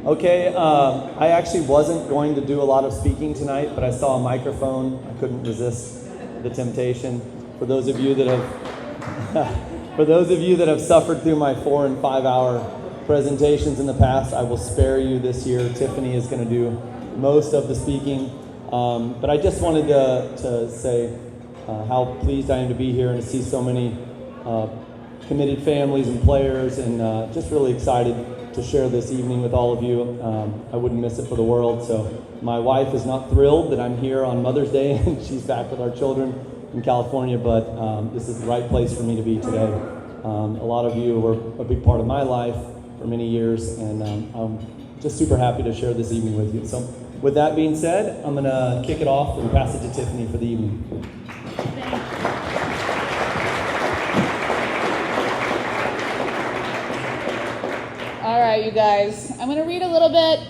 Okay, I actually wasn't going to do a lot of speaking tonight, but I saw a microphone. I couldn't resist the temptation. For those of you that have suffered through my 4 and 5 hour presentations in the past, I will spare you this year. Tiffany is going to do most of the speaking, but I just wanted to say how pleased I am to be here and to see so many committed families and players, and just really excited to share this evening with all of you. I wouldn't miss it for the world. So my wife is not thrilled that I'm here on Mother's Day and she's back with our children in California, but this is the right place for me to be today. A lot of you were a big part of my life for many years, and I'm just super happy to share this evening with you. So with that being said, I'm going to kick it off and pass it to Tiffany for the evening. All right, you guys, I'm going to read a little bit,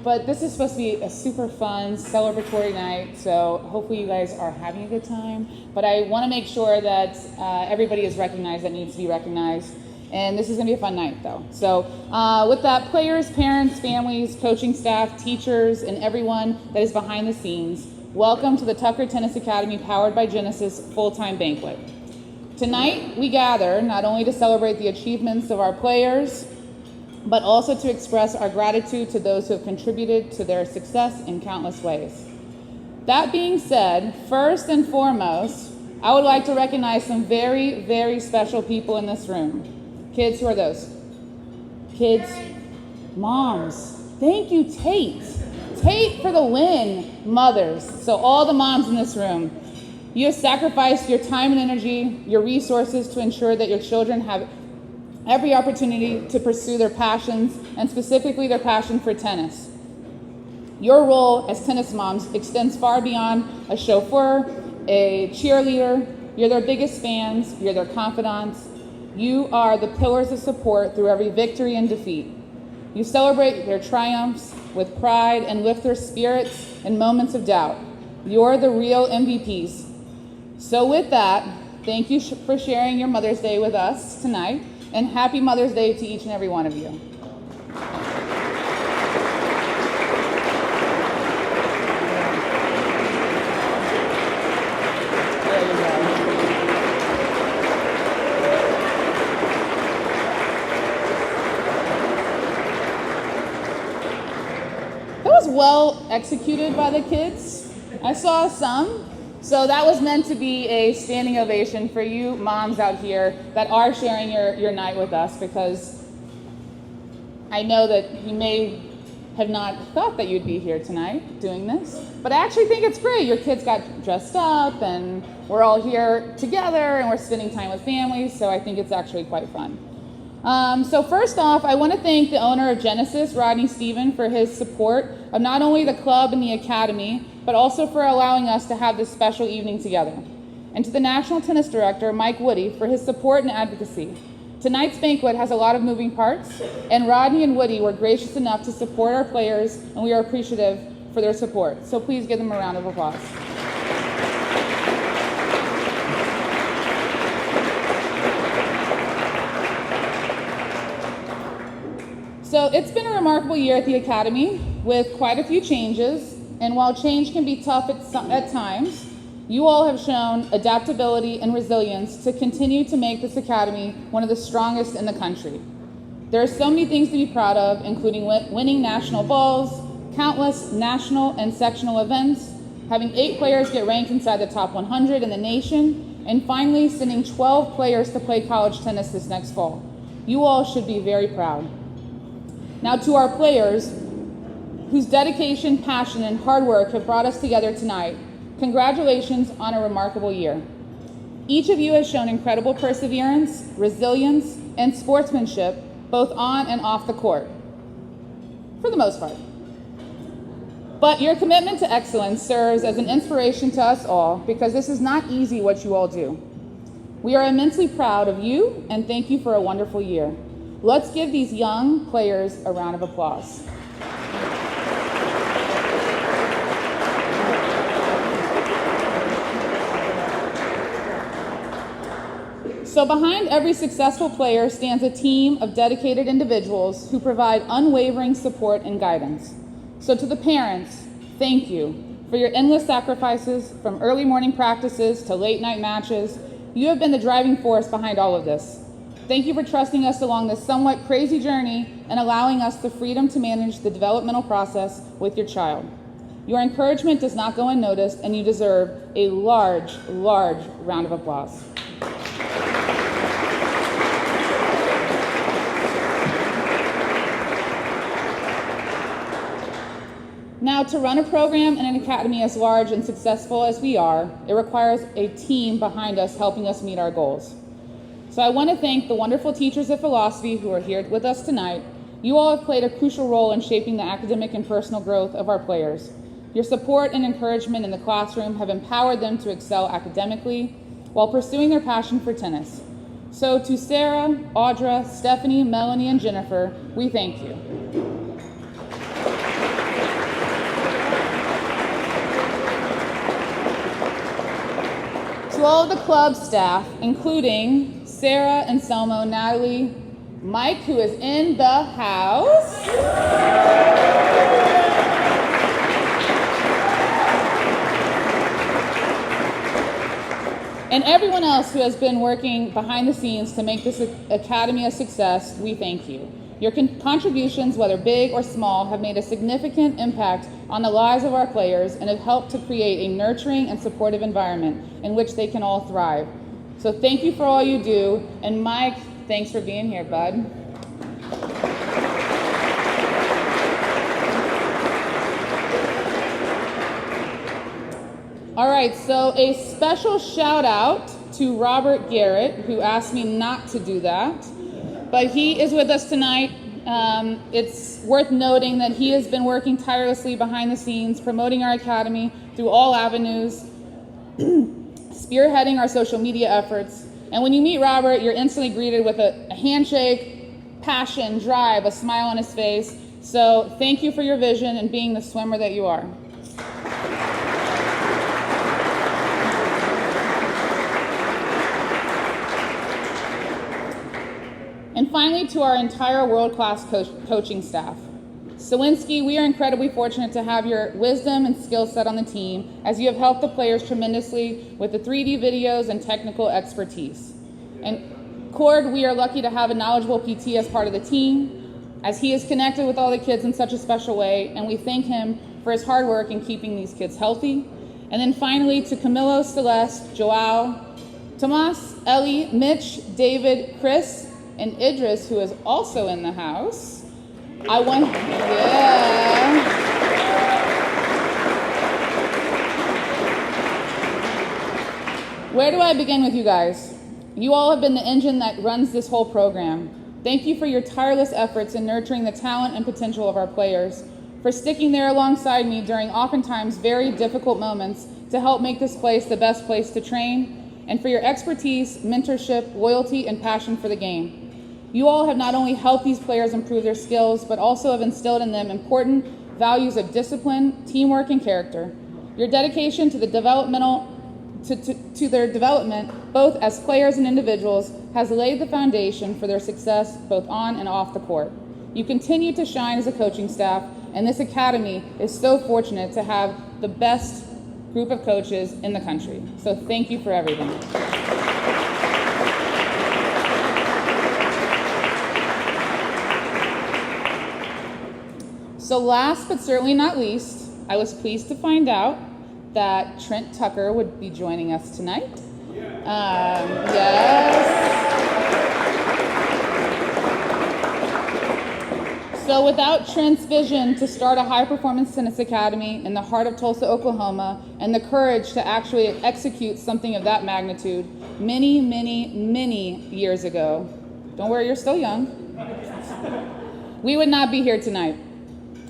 but this is supposed to be a super fun, celebratory night, so hopefully you guys are having a good time. But I want to make sure that everybody is recognized that needs to be recognized, and this is going to be a fun night, though. So with that, players, parents, families, coaching staff, teachers, and everyone that is behind the scenes, welcome to the Tucker Tennis Academy, powered by Genesis Full-Time Banquet. Tonight, we gather not only to celebrate the achievements of our players, but also to express our gratitude to those who have contributed to their success in countless ways. That being said, first and foremost, I would like to recognize some very, very special people in this room. Kids, who are those? Kids, moms. Thank you, Tate. Tate for the win, mothers. So all the moms in this room, you have sacrificed your time and energy, your resources to ensure that your children have every opportunity to pursue their passions, and specifically their passion for tennis. Your role as tennis moms extends far beyond a chauffeur, a cheerleader. You're their biggest fans, you're their confidants. You are the pillars of support through every victory and defeat. You celebrate their triumphs with pride and lift their spirits in moments of doubt. You're the real MVPs. So with that, thank you for sharing your Mother's Day with us tonight. And happy Mother's Day to each and every one of you. There you go. That was well executed by the kids. I saw some. So that was meant to be a standing ovation for you moms out here that are sharing your night with us, because I know that you may have not thought that you'd be here tonight doing this, but I actually think it's great. Your kids got dressed up and we're all here together and we're spending time with families, so I think it's actually quite fun. So first off, I want to thank the owner of Genesis, Rodney Stephen, for his support of not only the club and the academy, but also for allowing us to have this special evening together. And to the National Tennis Director, Mike Woody, for his support and advocacy. Tonight's banquet has a lot of moving parts, and Rodney and Woody were gracious enough to support our players, and we are appreciative for their support. So please give them a round of applause. So it's been a remarkable year at the Academy with quite a few changes, and while change can be tough at times, you all have shown adaptability and resilience to continue to make this Academy one of the strongest in the country. There are so many things to be proud of, including winning national balls, countless national and sectional events, having 8 players get ranked inside the top 100 in the nation, and finally sending 12 players to play college tennis this next fall. You all should be very proud. Now to our players, whose dedication, passion, and hard work have brought us together tonight, congratulations on a remarkable year. Each of you has shown incredible perseverance, resilience, and sportsmanship, both on and off the court, for the most part. But your commitment to excellence serves as an inspiration to us all, because this is not easy what you all do. We are immensely proud of you, and thank you for a wonderful year. Let's give these young players a round of applause. So behind every successful player stands a team of dedicated individuals who provide unwavering support and guidance. So to the parents, thank you for your endless sacrifices, from early morning practices to late night matches. You have been the driving force behind all of this. Thank you for trusting us along this somewhat crazy journey and allowing us the freedom to manage the developmental process with your child. Your encouragement does not go unnoticed, and you deserve a large, large round of applause. Now, to run a program and an academy as large and successful as we are, it requires a team behind us helping us meet our goals. So I want to thank the wonderful teachers of philosophy who are here with us tonight. You all have played a crucial role in shaping the academic and personal growth of our players. Your support and encouragement in the classroom have empowered them to excel academically while pursuing their passion for tennis. So to Sarah, Audra, Stephanie, Melanie, and Jennifer, we thank you. To all of the club staff, including Sarah, Anselmo, Natalie, Mike, who is in the house, and everyone else who has been working behind the scenes to make this academy a success, we thank you. Your contributions, whether big or small, have made a significant impact on the lives of our players and have helped to create a nurturing and supportive environment in which they can all thrive. So thank you for all you do. And Mike, thanks for being here, bud. All right, so a special shout out to Robert Garrett, who asked me not to do that. But he is with us tonight. It's worth noting that he has been working tirelessly behind the scenes, promoting our academy through all avenues, spearheading our social media efforts. And when you meet Robert, you're instantly greeted with a handshake, passion, drive, a smile on his face. So thank you for your vision and being the swimmer that you are. And finally, to our entire world-class coaching staff. Sawinski, we are incredibly fortunate to have your wisdom and skill set on the team, as you have helped the players tremendously with the 3D videos and technical expertise. And Cord, we are lucky to have a knowledgeable PT as part of the team, as he is connected with all the kids in such a special way, and we thank him for his hard work in keeping these kids healthy. And then finally, to Camilo, Celeste, Joao, Tomas, Ellie, Mitch, David, Chris, and Idris, who is also in the house. Where do I begin with you guys? You all have been the engine that runs this whole program. Thank you for your tireless efforts in nurturing the talent and potential of our players, for sticking there alongside me during oftentimes very difficult moments to help make this place the best place to train, and for your expertise, mentorship, loyalty, and passion for the game. You all have not only helped these players improve their skills, but also have instilled in them important values of discipline, teamwork, and character. Your dedication to the to their development, both as players and individuals, has laid the foundation for their success both on and off the court. You continue to shine as a coaching staff, and this academy is so fortunate to have the best group of coaches in the country. So thank you for everything. So last but certainly not least, I was pleased to find out that Trent Tucker would be joining us tonight. Yes. So without Trent's vision to start a high-performance tennis academy in the heart of Tulsa, Oklahoma, and the courage to actually execute something of that magnitude many, many, many years ago, don't worry, you're still young, we would not be here tonight.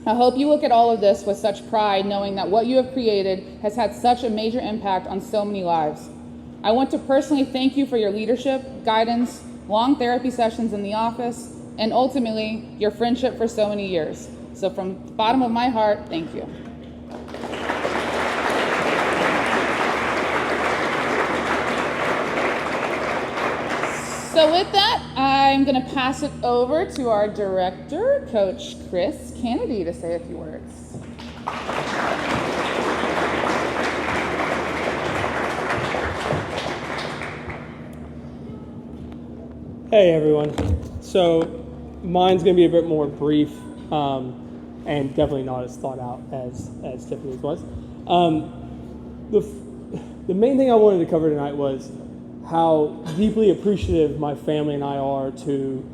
I hope you look at all of this with such pride, knowing that what you have created has had such a major impact on so many lives. I want to personally thank you for your leadership, guidance, long therapy sessions in the office, and ultimately, your friendship for so many years. So from the bottom of my heart, thank you. So with that, I'm going to pass it over to our director, Coach Chris Kennedy, to say a few words. Hey everyone. So mine's going to be a bit more brief and definitely not as thought out as Tiffany's was. The main thing I wanted to cover tonight was how deeply appreciative my family and I are to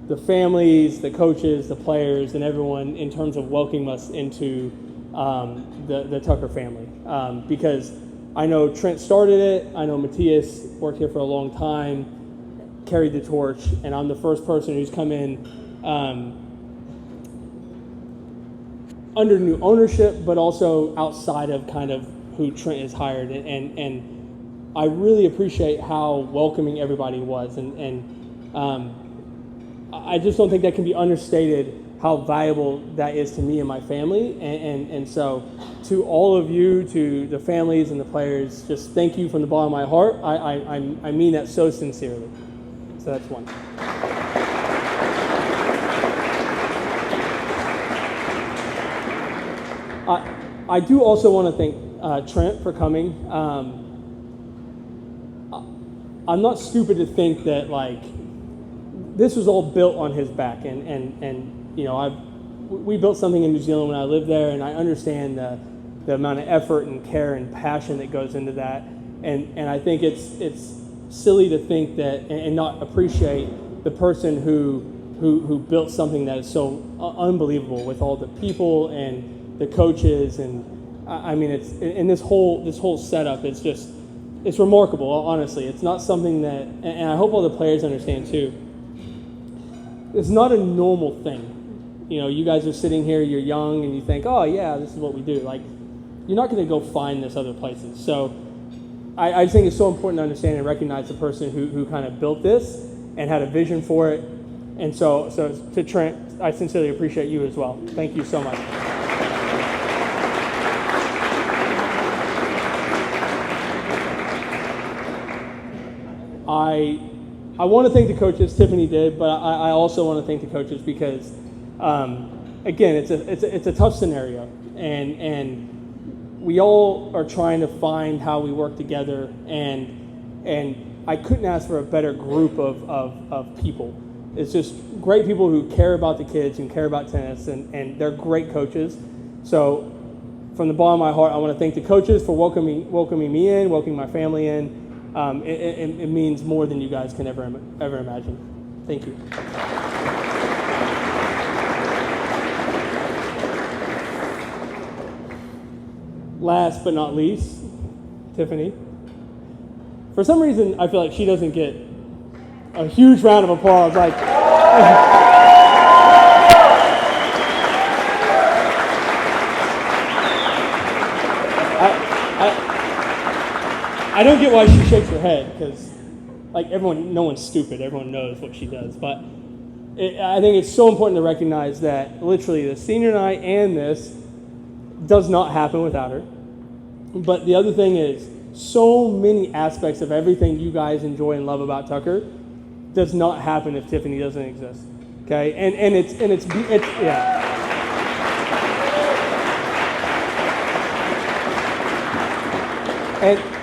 the families, the coaches, the players, and everyone in terms of welcoming us into the Tucker family. Because I know Trent started it, I know Matthias worked here for a long time, carried the torch, and I'm the first person who's come in under new ownership, but also outside of kind of who Trent has hired. And I really appreciate how welcoming everybody was. And I just don't think that can be understated how valuable that is to me and my family. And so to all of you, to the families and the players, just thank you from the bottom of my heart. I mean that so sincerely. So that's one. I do also want to thank Trent for coming. I'm not stupid to think that like this was all built on his back, and you know we built something in New Zealand when I lived there, and I understand the amount of effort and care and passion that goes into that, and I think it's silly to think that and not appreciate the person who built something that is so unbelievable with all the people and the coaches, and I mean it's in this whole setup. It's remarkable, honestly. It's not something that, and I hope all the players understand too, it's not a normal thing. You know, you guys are sitting here, you're young, and you think, oh yeah, this is what we do. Like, you're not going to go find this other places. So I think it's so important to understand and recognize the person who kind of built this and had a vision for it. And so to Trent, I sincerely appreciate you as well. Thank you so much. I want to thank the coaches. Tiffany did, but I also want to thank the coaches because, again, it's a tough scenario, and we all are trying to find how we work together, and I couldn't ask for a better group of people. It's just great people who care about the kids and care about tennis, and they're great coaches. So from the bottom of my heart, I want to thank the coaches for welcoming me in, welcoming my family in. It means more than you guys can ever imagine. Thank you. Last but not least, Tiffany. For some reason, I feel like she doesn't get a huge round of applause. Like, I don't get why she shakes her head because, like, no one's stupid. Everyone knows what she does. But I think it's so important to recognize that literally the senior night and this does not happen without her. But the other thing is, so many aspects of everything you guys enjoy and love about Tucker does not happen if Tiffany doesn't exist. Okay, and it's yeah.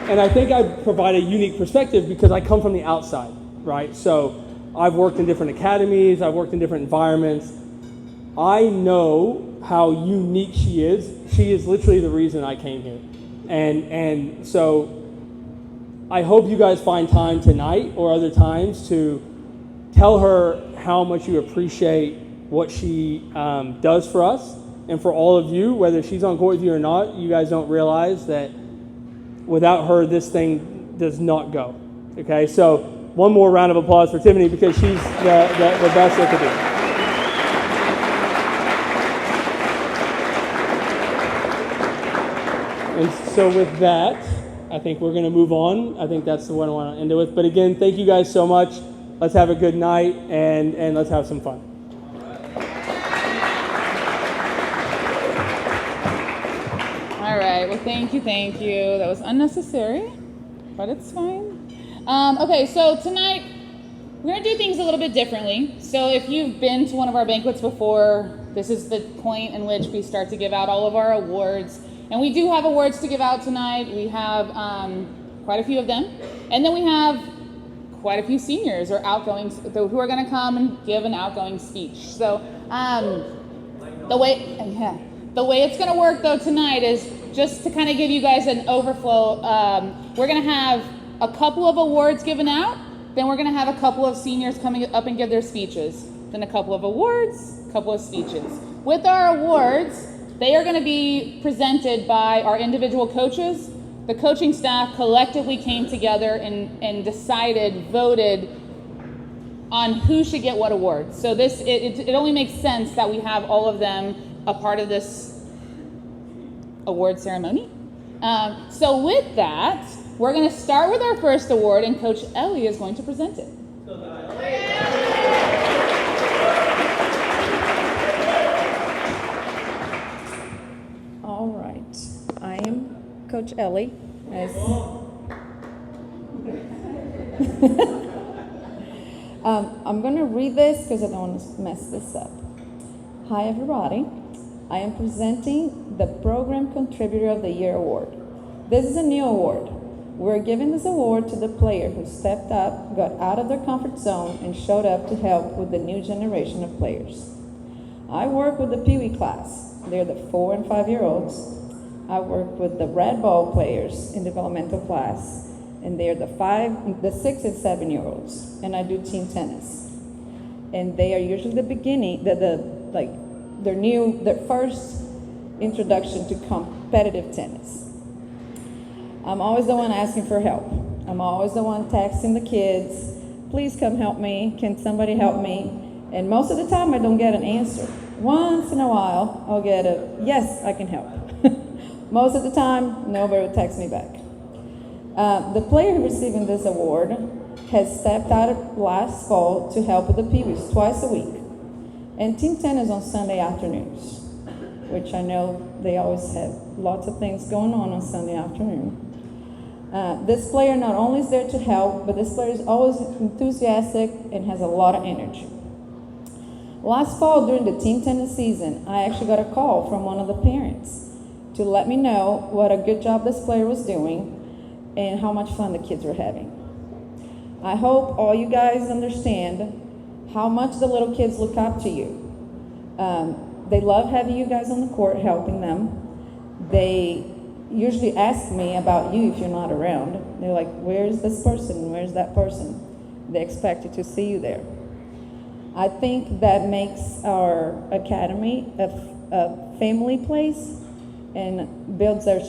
And I think I provide a unique perspective because I come from the outside, right? So I've worked in different academies, I've worked in different environments. I know how unique she is. She is literally the reason I came here. And so I hope you guys find time tonight or other times to tell her how much you appreciate what she does for us and for all of you, whether she's on court with you or not. You guys don't realize that without her, this thing does not go. Okay, so one more round of applause for Tiffany because she's the best it could be. And so with that, I think we're going to move on. I think that's the one I want to end it with. But again, thank you guys so much. Let's have a good night and let's have some fun. All right, well, thank you. That was unnecessary, but it's fine. Okay, so tonight we're going to do things a little bit differently. So if you've been to one of our banquets before, this is the point in which we start to give out all of our awards. And we do have awards to give out tonight. We have quite a few of them. And then we have quite a few seniors or outgoing who are going to come and give an outgoing speech. So the way it's going to work though tonight is just to kind of give you guys an overflow. We're going to have a couple of awards given out. Then we're going to have a couple of seniors coming up and give their speeches. Then a couple of awards, a couple of speeches. With our awards, they are going to be presented by our individual coaches. The coaching staff collectively came together and decided, voted on who should get what award. So it only makes sense that we have all of them a part of this award ceremony. So with that, we're going to start with our first award, and Coach Ellie is going to present it. All right. I am Coach Ellie. I'm going to read this because I don't want to mess this up. Hi, everybody. I am presenting the Program Contributor of the Year Award. This is a new award. We're giving this award to the player who stepped up, got out of their comfort zone, and showed up to help with the new generation of players. I work with the Pee Wee class. They're the 4 and 5-year-olds. I work with the Red Ball players in developmental class, and they're the 6 and 7-year-olds. And I do team tennis. And they are usually the beginning, their first introduction to competitive tennis. I'm always the one asking for help. I'm always the one texting the kids, please come help me, can somebody help me? And most of the time I don't get an answer. Once in a while, I'll get a, yes, I can help. Most of the time, nobody will text me back. The player receiving this award has stepped out last fall to help with the Pee-wees twice a week, and team tennis on Sunday afternoons, which I know they always have lots of things going on Sunday afternoon. This player not only is there to help, but this player is always enthusiastic and has a lot of energy. Last fall during the team tennis season, I actually got a call from one of the parents to let me know what a good job this player was doing and how much fun the kids were having. I hope all you guys understand how much the little kids look up to you. They love having you guys on the court helping them. They usually ask me about you if you're not around. They're like, where's this person? Where's that person? They expected to see you there. I think that makes our academy a family place and builds our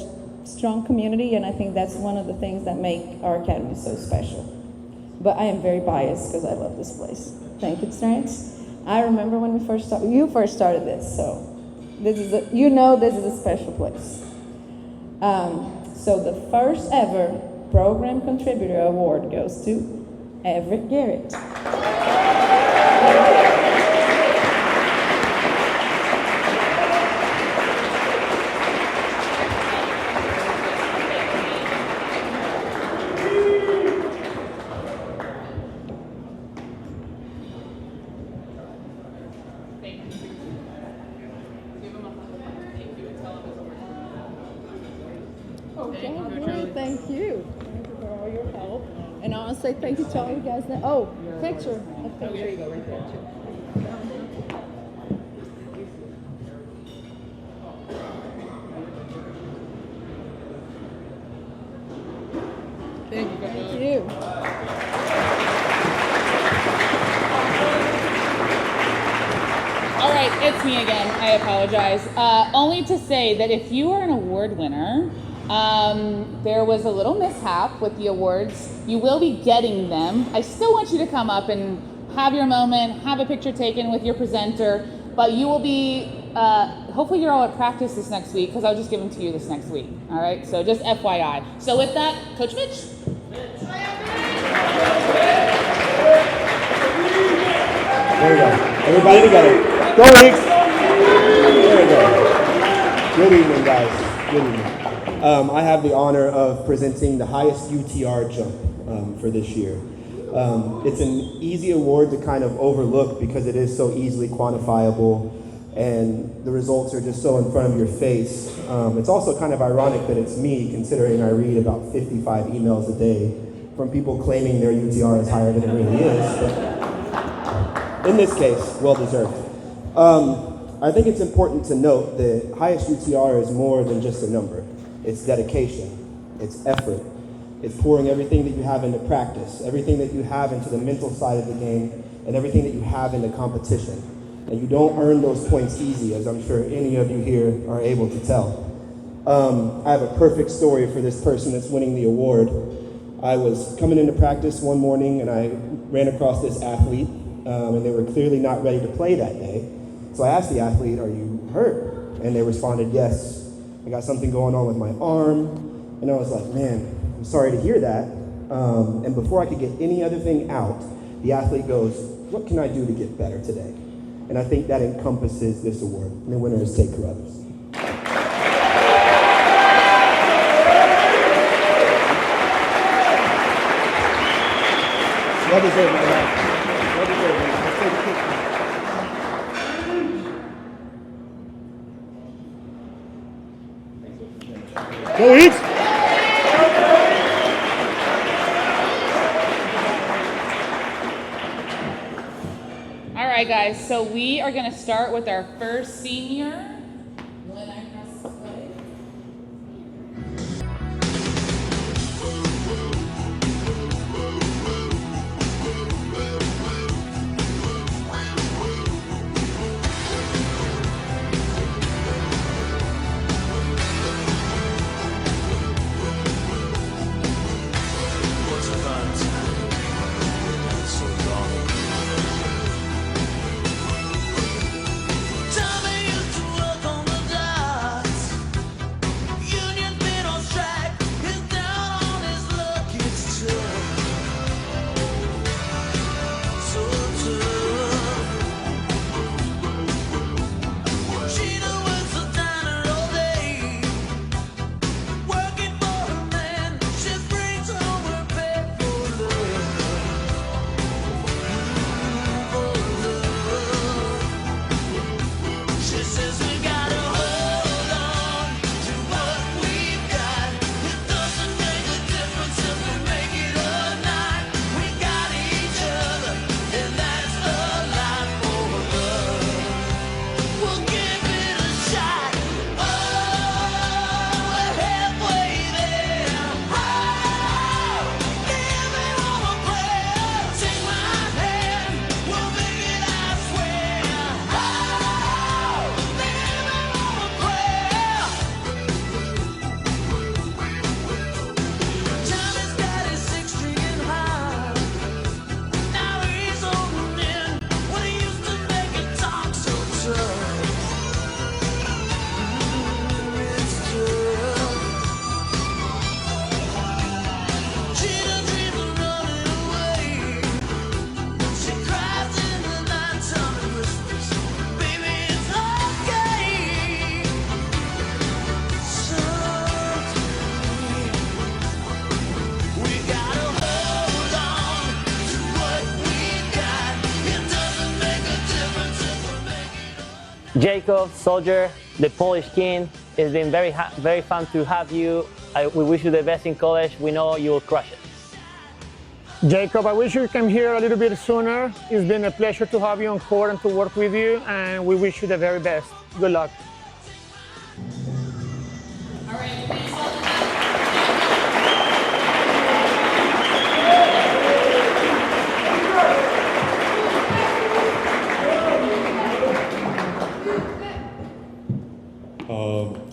strong community, and I think that's one of the things that make our academy so special. But I am very biased because I love this place. Thank you, Strengths. I remember when you first started this, so this is this is a special place. So the first ever Program Contributor Award goes to Everett Garrett. Thank you for all your help. And I want to say thank you to all you guys. Picture. There you go, right there. Thank you. All right, it's me again. I apologize. Only to say that if you are an award winner, there was a little mishap with the awards. You will be getting them. I still want you to come up and have your moment, have a picture taken with your presenter, but you will be, hopefully you're all at practice this next week, because I'll just give them to you this next week. All right, so just FYI. So with that, Coach Mitch. There we go. Everybody together. Go, Weeks. There we go. Good evening, guys. Good evening. I have the honor of presenting the highest UTR jump for this year. It's an easy award to kind of overlook because it is so easily quantifiable and the results are just so in front of your face. It's also kind of ironic that it's me, considering I read about 55 emails a day from people claiming their UTR is higher than it really is. But in this case, well deserved. I think it's important to note that highest UTR is more than just a number. It's dedication, it's effort, it's pouring everything that you have into practice, everything that you have into the mental side of the game, and everything that you have into competition. And you don't earn those points easy, as I'm sure any of you here are able to tell. I have a perfect story for this person that's winning the award. I was coming into practice one morning and I ran across this athlete, and they were clearly not ready to play that day. So I asked the athlete, "Are you hurt?" And they responded, "Yes, I got something going on with my arm." And I was like, "Man, I'm sorry to hear that." And before I could get any other thing out, the athlete goes, "What can I do to get better today?" And I think that encompasses this award. And the winner is Take Carruthers. Well deserved, my man. Well deserved, man. Let's take a kick. Go Eats! All right, guys, so we are going to start with our first senior. When I press play. Jacob, Soldier, the Polish King, it's been very fun to have you. We wish you the best in college. We know you will crush it. Jacob, I wish you came here a little bit sooner. It's been a pleasure to have you on court and to work with you, and we wish you the very best. Good luck. All right, please welcome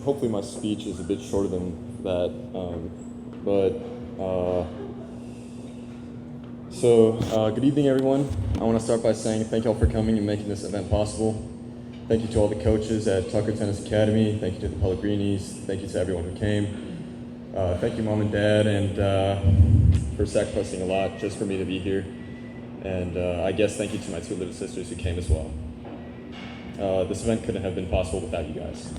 Hopefully my speech is a bit shorter than that, good evening everyone. I want to start by saying thank you all for coming and making this event possible. Thank you to all the coaches at Tucker Tennis Academy, thank you to the Pellegrinis, thank you to everyone who came. Thank you Mom and Dad and for sacrificing a lot just for me to be here. And I guess thank you to my two little sisters who came as well. This event couldn't have been possible without you guys.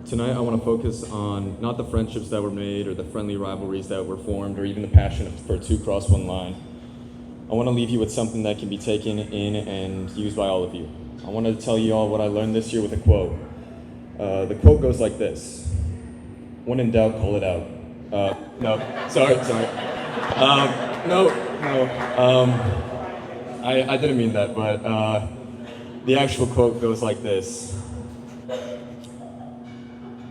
Tonight I want to focus on not the friendships that were made or the friendly rivalries that were formed or even the passion for two cross one line, I want to leave you with something that can be taken in and used by all of you. I want to tell you all what I learned this year with a quote. The quote goes like this: "When in doubt, call it out." Sorry. I didn't mean that, but the actual quote goes like this: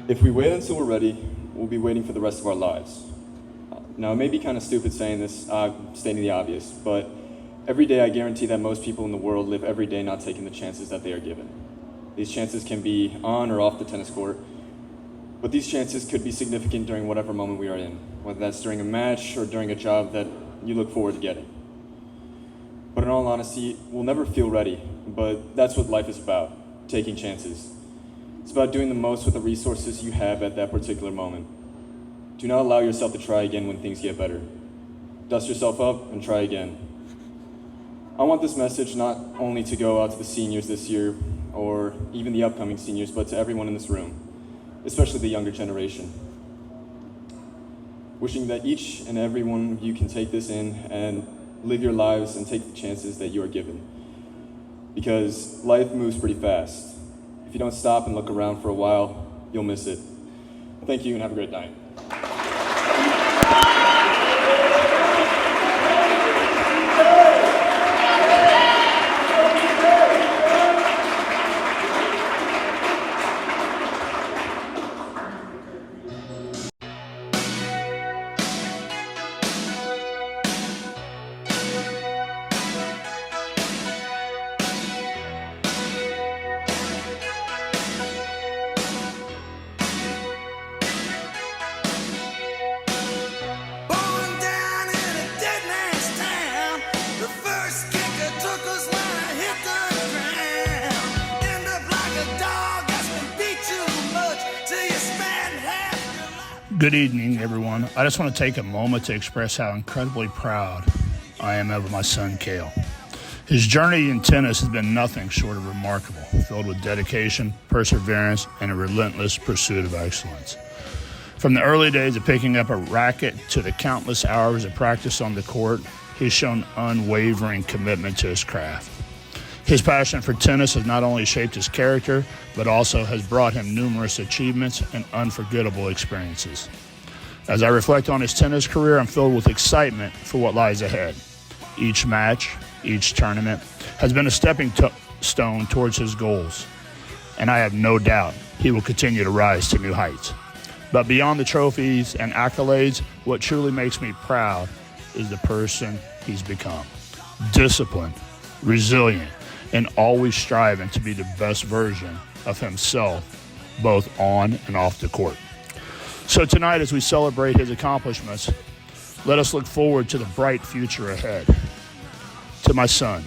"If we wait until we're ready, we'll be waiting for the rest of our lives." Now, it may be kind of stupid saying this, stating the obvious, but every day I guarantee that most people in the world live every day not taking the chances that they are given. These chances can be on or off the tennis court, but these chances could be significant during whatever moment we are in, whether that's during a match or during a job that you look forward to getting. But in all honesty, we'll never feel ready, but that's what life is about, taking chances. It's about doing the most with the resources you have at that particular moment. Do not allow yourself to try again when things get better. Dust yourself up and try again. I want this message not only to go out to the seniors this year, or even the upcoming seniors, but to everyone in this room, especially the younger generation. Wishing that each and every one of you can take this in and live your lives and take the chances that you are given. Because life moves pretty fast. If you don't stop and look around for a while, you'll miss it. Thank you and have a great night. Good evening, everyone. I just want to take a moment to express how incredibly proud I am of my son, Kale. His journey in tennis has been nothing short of remarkable, filled with dedication, perseverance, and a relentless pursuit of excellence. From the early days of picking up a racket to the countless hours of practice on the court, he's shown unwavering commitment to his craft. His passion for tennis has not only shaped his character, but also has brought him numerous achievements and unforgettable experiences. As I reflect on his tennis career, I'm filled with excitement for what lies ahead. Each match, each tournament has been a stepping stone towards his goals, and I have no doubt he will continue to rise to new heights. But beyond the trophies and accolades, what truly makes me proud is the person he's become. Disciplined, resilient, and always striving to be the best version of himself, both on and off the court. So tonight, as we celebrate his accomplishments, let us look forward to the bright future ahead. To my son,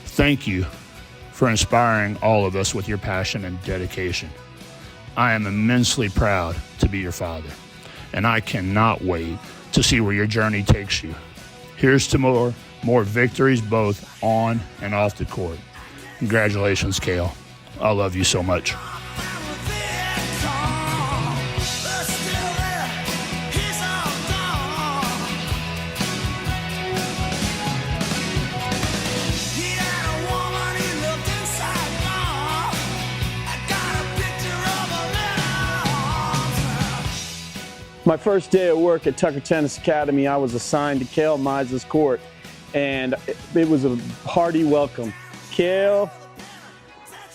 thank you for inspiring all of us with your passion and dedication. I am immensely proud to be your father, and I cannot wait to see where your journey takes you. Here's to more victories both on and off the court. Congratulations, Kale. I love you so much. My first day at work at Tucker Tennis Academy, I was assigned to Kale Mize's court, and it was a hearty welcome. Kale,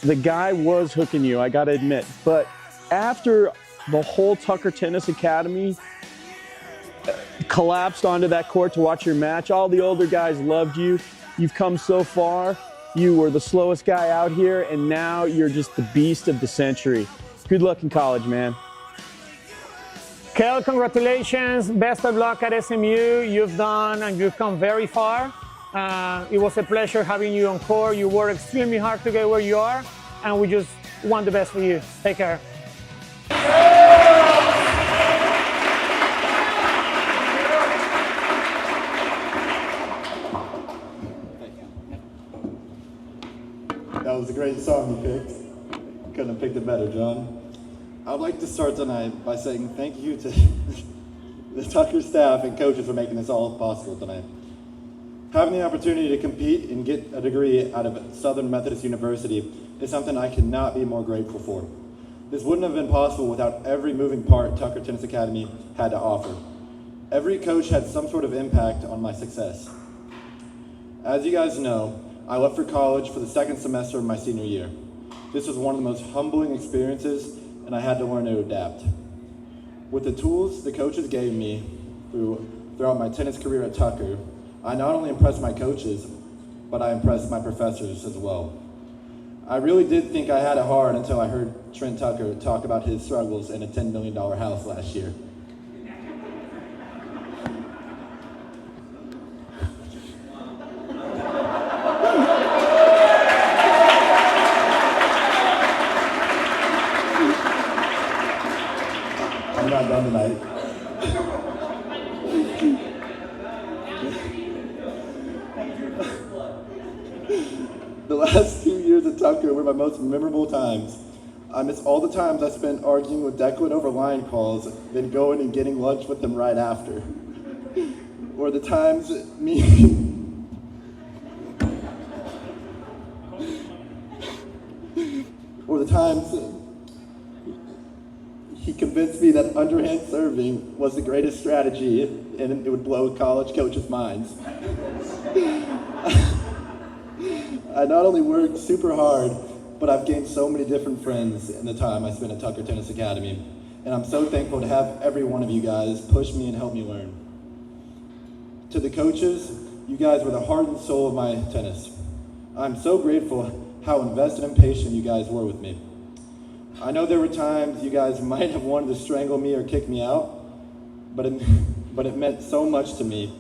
the guy was hooking you, I gotta admit, but after the whole Tucker Tennis Academy collapsed onto that court to watch your match, all the older guys loved you. You've come so far. You were the slowest guy out here, and now you're just the beast of the century. Good luck in college, man. Kale, congratulations. Best of luck at SMU. You've come very far. It was a pleasure having you on court. You worked extremely hard to get where you are, and we just want the best for you. Take care. That was a great song you picked. Couldn't have picked it better, John. I'd like to start tonight by saying thank you to the Tucker staff and coaches for making this all possible tonight. Having the opportunity to compete and get a degree out of Southern Methodist University is something I cannot be more grateful for. This wouldn't have been possible without every moving part Tucker Tennis Academy had to offer. Every coach had some sort of impact on my success. As you guys know, I left for college for the second semester of my senior year. This was one of the most humbling experiences, and I had to learn to adapt. With the tools the coaches gave me throughout my tennis career at Tucker, I not only impressed my coaches, but I impressed my professors as well. I really did think I had it hard until I heard Trent Tucker talk about his struggles in a $10 million house last year. I'm not done tonight. The last 2 years at Tucker were my most memorable times. I miss all the times I spent arguing with Declan over line calls, then going and getting lunch with him right after. Or the times he convinced me that underhand serving was the greatest strategy and it would blow college coaches' minds. I not only worked super hard, but I've gained so many different friends in the time I spent at Tucker Tennis Academy. And I'm so thankful to have every one of you guys push me and help me learn. To the coaches, you guys were the heart and soul of my tennis. I'm so grateful how invested and patient you guys were with me. I know there were times you guys might have wanted to strangle me or kick me out, but it meant so much to me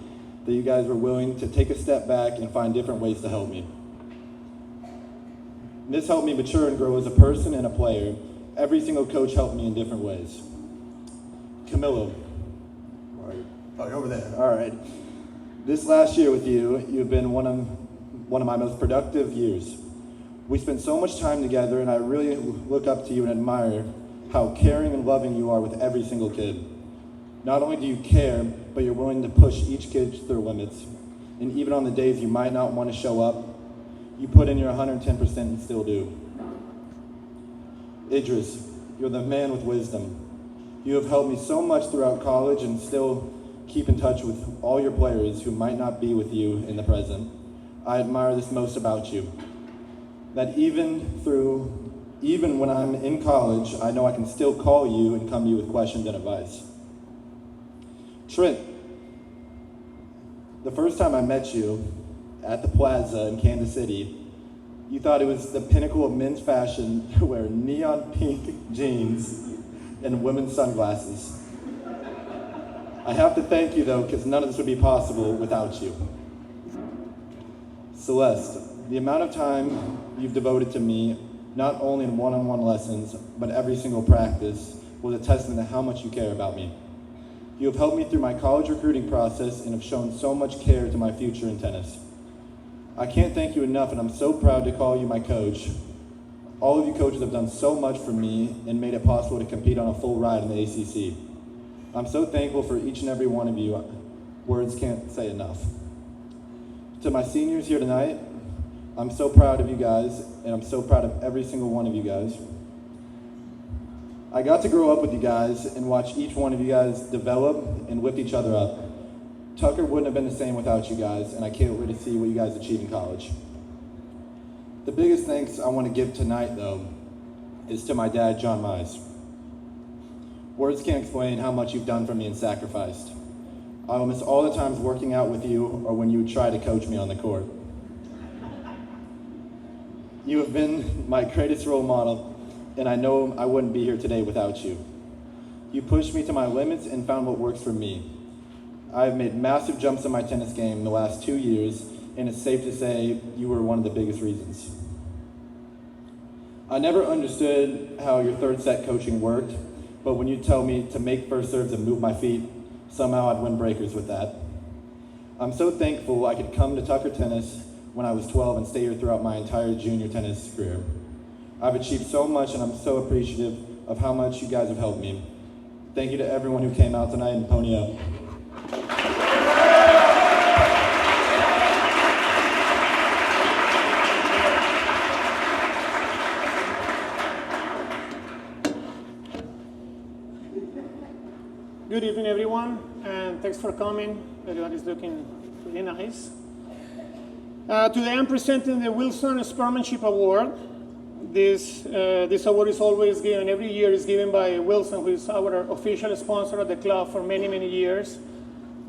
that you guys were willing to take a step back and find different ways to help me. This helped me mature and grow as a person and a player. Every single coach helped me in different ways. Camilo. Oh, you're over there. All right. This last year with you, you've been one of my most productive years. We spent so much time together, and I really look up to you and admire how caring and loving you are with every single kid. Not only do you care, but you're willing to push each kid to their limits. And even on the days you might not want to show up, you put in your 110% and still do. Idris, you're the man with wisdom. You have helped me so much throughout college and still keep in touch with all your players who might not be with you in the present. I admire this most about you. That even when I'm in college, I know I can still call you and come to you with questions and advice. Trent, the first time I met you at the Plaza in Kansas City, you thought it was the pinnacle of men's fashion to wear neon pink jeans and women's sunglasses. I have to thank you though, because none of this would be possible without you. Celeste, the amount of time you've devoted to me, not only in one-on-one lessons, but every single practice, was a testament to how much you care about me. You have helped me through my college recruiting process and have shown so much care to my future in tennis. I can't thank you enough, and I'm so proud to call you my coach. All of you coaches have done so much for me and made it possible to compete on a full ride in the ACC. I'm so thankful for each and every one of you. Words can't say enough. To my seniors here tonight, I'm so proud of you guys, and I'm so proud of every single one of you guys. I got to grow up with you guys and watch each one of you guys develop and lift each other up. Tucker wouldn't have been the same without you guys, and I can't wait to see what you guys achieve in college. The biggest thanks I want to give tonight, though, is to my dad, John Mize. Words can't explain how much you've done for me and sacrificed. I will miss all the times working out with you or when you would try to coach me on the court. You have been my greatest role model, and I know I wouldn't be here today without you. You pushed me to my limits and found what works for me. I have made massive jumps in my tennis game in the last 2 years, and it's safe to say you were one of the biggest reasons. I never understood how your third set coaching worked, but when you tell me to make first serves and move my feet, somehow I'd win breakers with that. I'm so thankful I could come to Tucker Tennis when I was 12 and stay here throughout my entire junior tennis career. I've achieved so much, and I'm so appreciative of how much you guys have helped me. Thank you to everyone who came out tonight and pony up. Good evening, everyone, and thanks for coming. Everybody's looking really nice. Today I'm presenting the Wilson Sportsmanship Award. This award is always given, every year is given by Wilson, who is our official sponsor of the club for many, many years.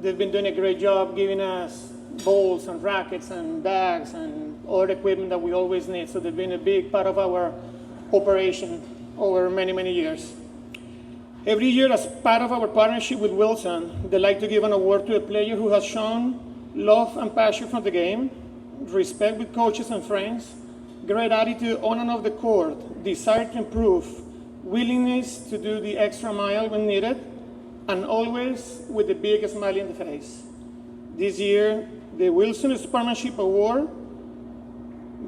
They've been doing a great job giving us balls and rackets and bags and other equipment that we always need. So they've been a big part of our operation over many, many years. Every year, as part of our partnership with Wilson, they like to give an award to a player who has shown love and passion for the game, respect with coaches and friends, great attitude on and off the court, desire to improve, willingness to do the extra mile when needed, and always with the biggest smile in the face. This year, the Wilson Sportsmanship Award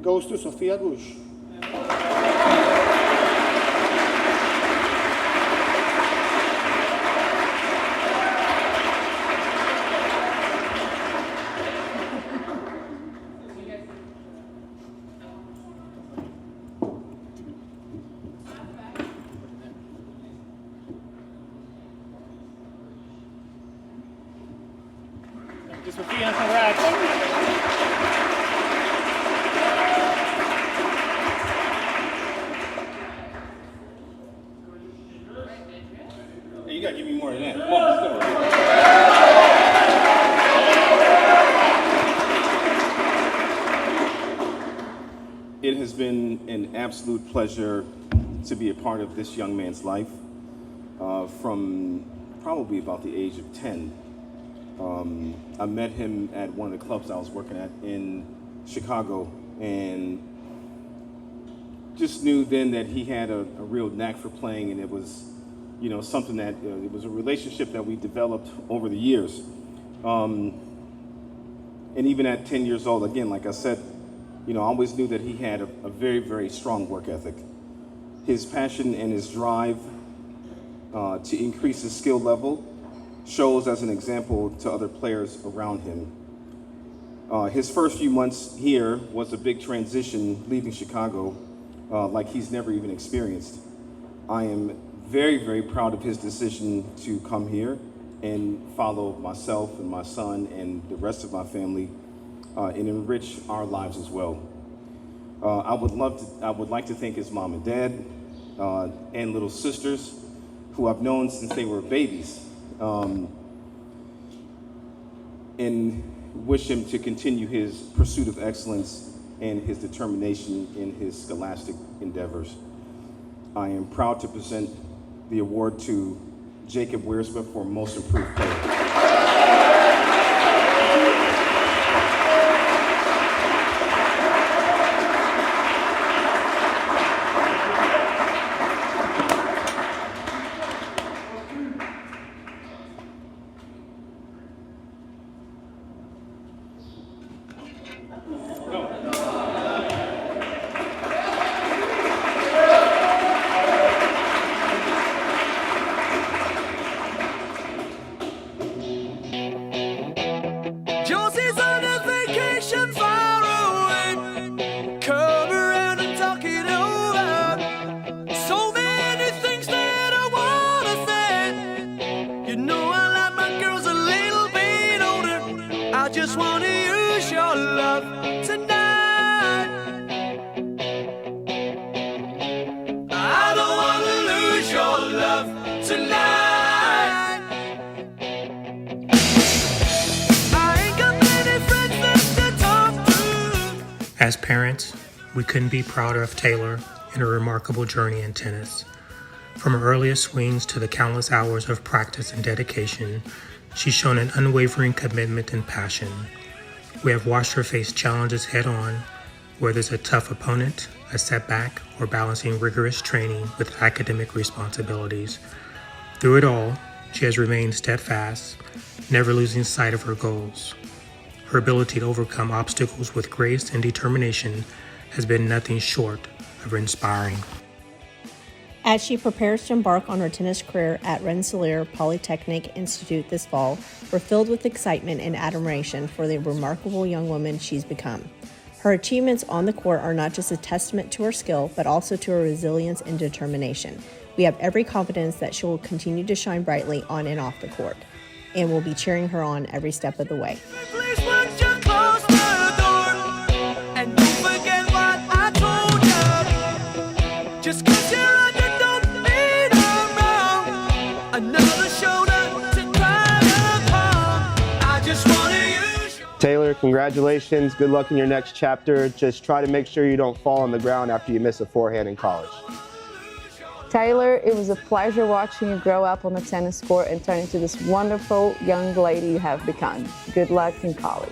goes to Sophia Bush. Sophia, congrats. Hey, you gotta give me more than that. Come on, let's go. It has been an absolute pleasure to be a part of this young man's life from probably about the age of 10. I met him at one of the clubs I was working at in Chicago and just knew then that he had a real knack for playing, and it was, you know, something that it was a relationship that we developed over the years. And even at 10 years old, again, like I said, you know, I always knew that he had a very, very strong work ethic. His passion and his drive to increase his skill level shows as an example to other players around him. His first few months here was a big transition leaving Chicago like he's never even experienced. I am very, very proud of his decision to come here and follow myself and my son and the rest of my family and enrich our lives as well. I would like to thank his mom and dad and little sisters who I've known since they were babies. And wish him to continue his pursuit of excellence and his determination in his scholastic endeavors. I am proud to present the award to Jacob Wiersma for Most Improved Player. As parents, we couldn't be prouder of Taylor and her remarkable journey in tennis. From her earliest swings to the countless hours of practice and dedication, she's shown an unwavering commitment and passion. We have watched her face challenges head on, whether it's a tough opponent, a setback, or balancing rigorous training with academic responsibilities. Through it all, she has remained steadfast, never losing sight of her goals. Her ability to overcome obstacles with grace and determination has been nothing short of inspiring. As she prepares to embark on her tennis career at Rensselaer Polytechnic Institute this fall, we're filled with excitement and admiration for the remarkable young woman she's become. Her achievements on the court are not just a testament to her skill, but also to her resilience and determination. We have every confidence that she will continue to shine brightly on and off the court, and we'll be cheering her on every step of the way. Taylor, congratulations. Good luck in your next chapter. Just try to make sure you don't fall on the ground after you miss a forehand in college. Taylor, it was a pleasure watching you grow up on the tennis court and turn into this wonderful young lady you have become. Good luck in college.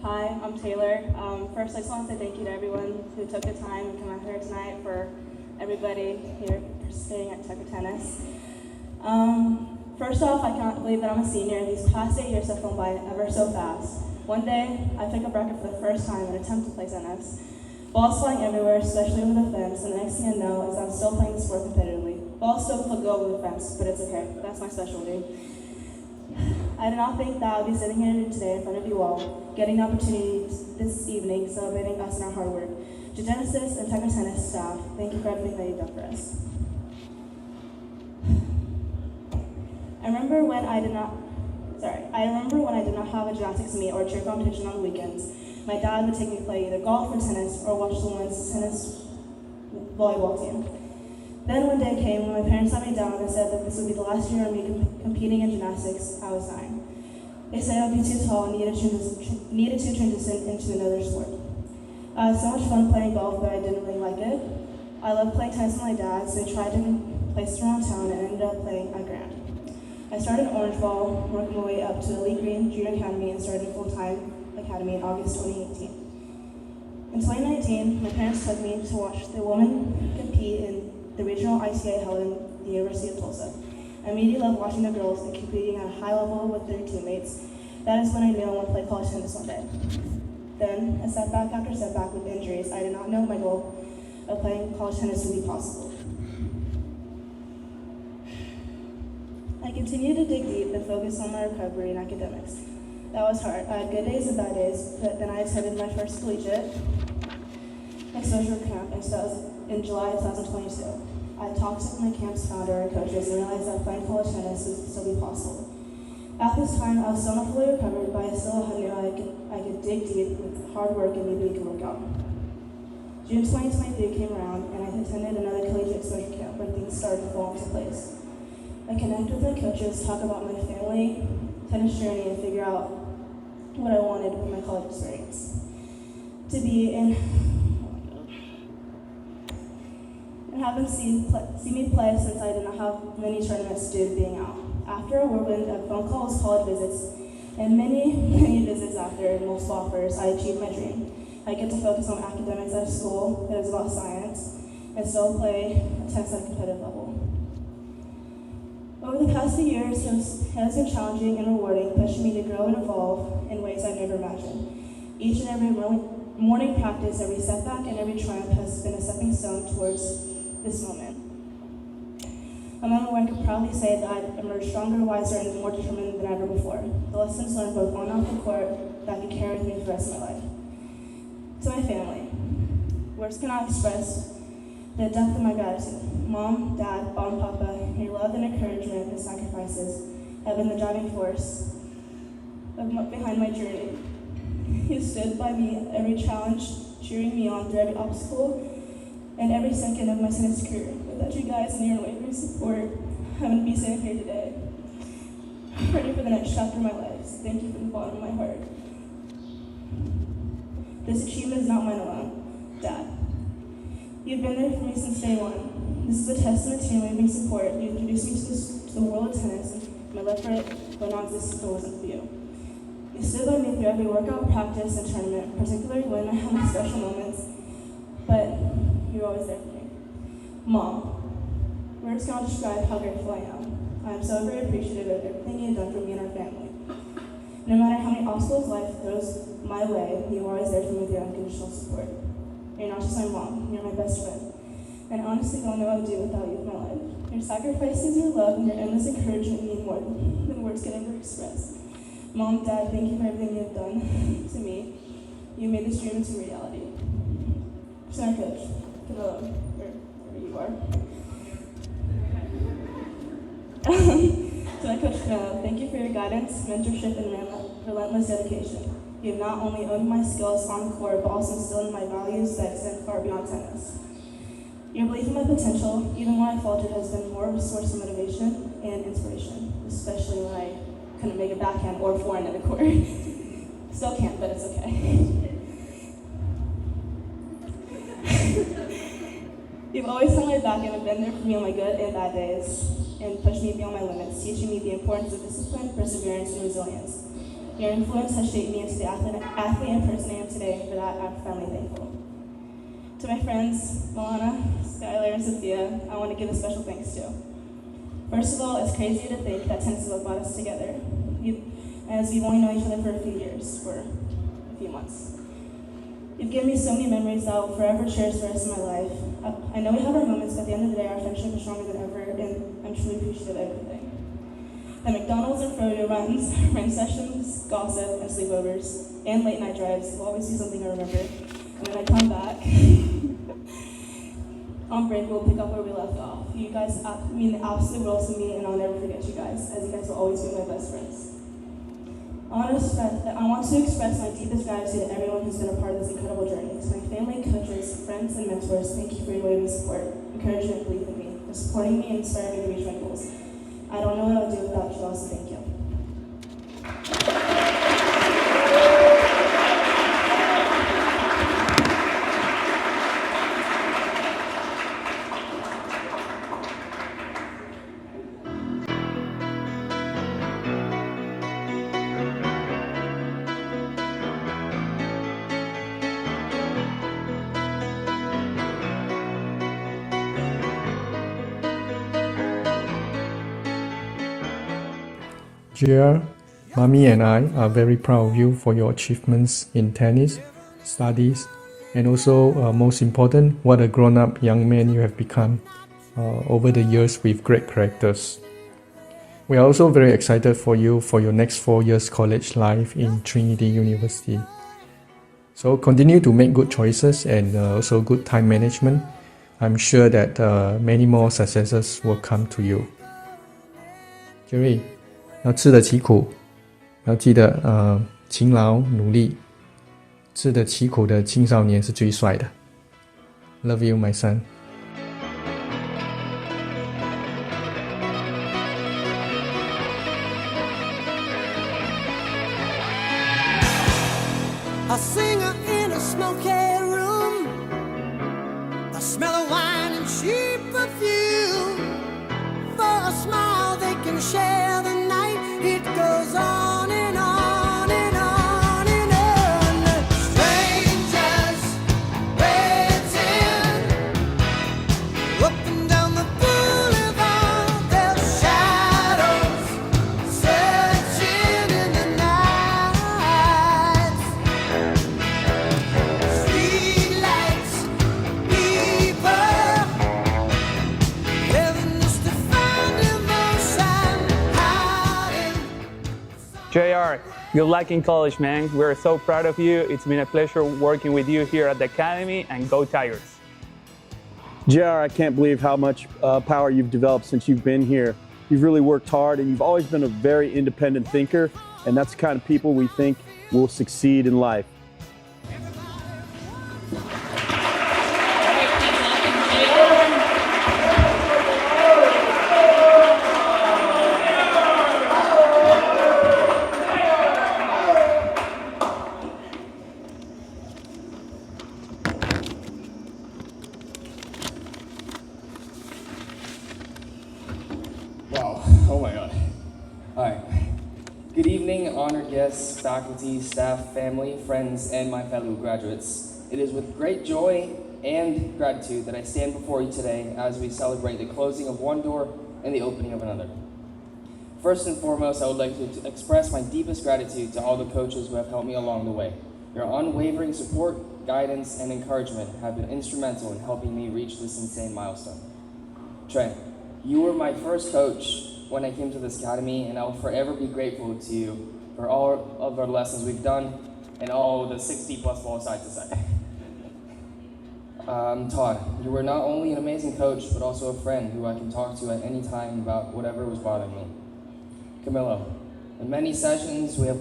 Hi, I'm Taylor. First, I just want to say thank you to everyone who took the time and come out here tonight, for everybody here participating at Tucker Tennis. First off, I can't believe that I'm a senior. These past 8 years have flown by ever so fast. One day, I pick up racket for the first time and attempt to play tennis. Balls flying everywhere, especially over the fence, and the next thing I know is I'm still playing the sport competitively. Balls still go over the fence, but it's okay. That's my specialty. I did not think that I would be sitting here today in front of you all, getting the opportunity this evening, celebrating us and our hard work. To Genesis and Tucker Tennis staff, thank you for everything that you've done for us. I remember when I did not have a gymnastics meet or cheer competition on the weekends. My dad would take me to play either golf or tennis, or watch the women's tennis volleyball team. Then one day came when my parents sat me down and said that this would be the last year of me competing in gymnastics. I was 9. They said I would be too tall and needed to transition into another sport. I had so much fun playing golf, but I didn't really like it. I loved playing tennis with my dad, so I tried different places around town and ended up playing at Grand. I started in Orange Ball, working my way up to the Elite Green Junior Academy, and started a full-time academy in August 2018. In 2019, my parents took me to watch the women compete in the regional ICA held in the University of Tulsa. I immediately loved watching the girls and competing at a high level with their teammates. That is when I knew I wanted to play college tennis one day. Then, a setback after setback with injuries, I did not know my goal of playing college tennis would be possible. I continued to dig deep and focus on my recovery and academics. That was hard. I had good days and bad days, but then I attended my first collegiate exposure camp in July 2022. I talked with my camp's founder and coaches and realized that playing college tennis would still be possible. At this time, I was still not fully recovered, but I still knew I could dig deep with hard work and maybe we could work out. June 2023 came around and I attended another collegiate exposure camp where things started to fall into place. I connected with my coaches, talk about my family, tennis journey, and figure out what I wanted with my college experience. To be in and have them see me play since I did not have many tournaments due to being out. After a whirlwind of phone calls, college visits, and many visits after multiple offers, I achieved my dream. I get to focus on academics at a school that is about science and still play tennis at a competitive level. Over the past few years, it has been challenging and rewarding, pushing me to grow and evolve in ways I've never imagined. Each and every morning practice, every setback, and every triumph has been a stepping stone towards this moment. A moment where I can proudly say that I've emerged stronger, wiser, and more determined than ever before. The lessons learned both on and off the court that could carry with me for the rest of my life. To my family, words cannot express the depth of my gratitude. Mom, Dad, Bob, and Papa, your love and encouragement and sacrifices have been the driving force behind my journey. You stood by me every challenge, cheering me on through every obstacle and every second of my tennis career. Without you guys and your unwavering support, I wouldn't be sitting here today, ready for the next chapter of my life. So thank you from the bottom of my heart. This achievement is not mine alone. Dad, you've been there for me since day one. This is a testament to your unwavering support. You introduced me to the world of tennis, and my love for it would not exist if it wasn't for you. You stood by me through every workout, practice, and tournament, particularly when I had my special moments, but you're always there for me. Mom, words cannot describe how grateful I am. I am so very appreciative of everything you've done for me and our family. No matter how many obstacles life throws my way, you are always there for me with your unconditional support. You're not just my mom, you're my best friend. And I honestly don't know what I would do without you in my life. Your sacrifices, your love, and your endless encouragement mean more than words can ever express. Mom, Dad, thank you for everything you've done to me. You made this dream into reality. So, Coach, wherever you are. So, Coach, thank you for your guidance, mentorship, and relentless dedication. You have not only owned my skills on the court, but also instilled in my values that extend far beyond tennis. Your belief in my potential, even when I faltered, has been more of a source of motivation and inspiration, especially when I couldn't make a backhand or forehand in the court. Still can't, but it's okay. You've always had my back and have been there for me on my good and bad days, and pushed me beyond my limits, teaching me the importance of discipline, perseverance, and resilience. Your influence has shaped me into the athlete and person I am today, and for that I'm profoundly thankful. To my friends, Milana, Skylar, and Sophia, I want to give a special thanks to. First of all, it's crazy to think that tennis is what brought us together, as we've only known each other for a few years, for a few months. You've given me so many memories that I will forever cherish the rest of my life. I know we have our moments, but at the end of the day, our friendship is stronger than ever, and I'm truly appreciative of everything. The McDonald's and froyo runs, rain sessions, gossip, and sleepovers, and late night drives will always be something I remember. And when I come back, on break, we'll pick up where we left off. You guys mean the absolute world to me, and I'll never forget you guys, as you guys will always be my best friends. I want to express my deepest gratitude to everyone who's been a part of this incredible journey. To my family, coaches, friends, and mentors, thank you for your unwavering support, encouragement, and belief in me, for supporting me and inspiring me to reach my goals. I don't know what I would do without you all, so thank you. JR, Mommy and I are very proud of you for your achievements in tennis, studies, and also, most important, what a grown-up young man you have become over the years with great characters. We are also very excited for you for your next 4 years college life in Trinity University. So continue to make good choices and also good time management. I'm sure that many more successes will come to you. Jerry, 要吃得起苦，要记得勤劳努力，吃得起苦的青少年是最帅的。Love you, my son. A singer in a smoky room, the smell of wine and cheap perfume. For a smile they can share the night. It goes on and on and on and on. Strangers waiting up and down the boulevard. Their shadows searching in the night. Street lights, people, heaven is to find emotion hiding. JR, good luck in college, man. We're so proud of you. It's been a pleasure working with you here at the Academy, and go Tigers. JR, I can't believe how much power you've developed since you've been here. You've really worked hard, and you've always been a very independent thinker, and that's the kind of people we think will succeed in life. Wow, oh my God. All right. Good evening, honored guests, faculty, staff, family, friends, and my fellow graduates. It is with great joy and gratitude that I stand before you today as we celebrate the closing of one door and the opening of another. First and foremost, I would like to express my deepest gratitude to all the coaches who have helped me along the way. Your unwavering support, guidance, and encouragement have been instrumental in helping me reach this insane milestone. Trent, you were my first coach when I came to this academy, and I will forever be grateful to you for all of our lessons we've done and all the 60 plus balls side to side. Todd, you were not only an amazing coach, but also a friend who I can talk to at any time about whatever was bothering me. Camilo, in many sessions we have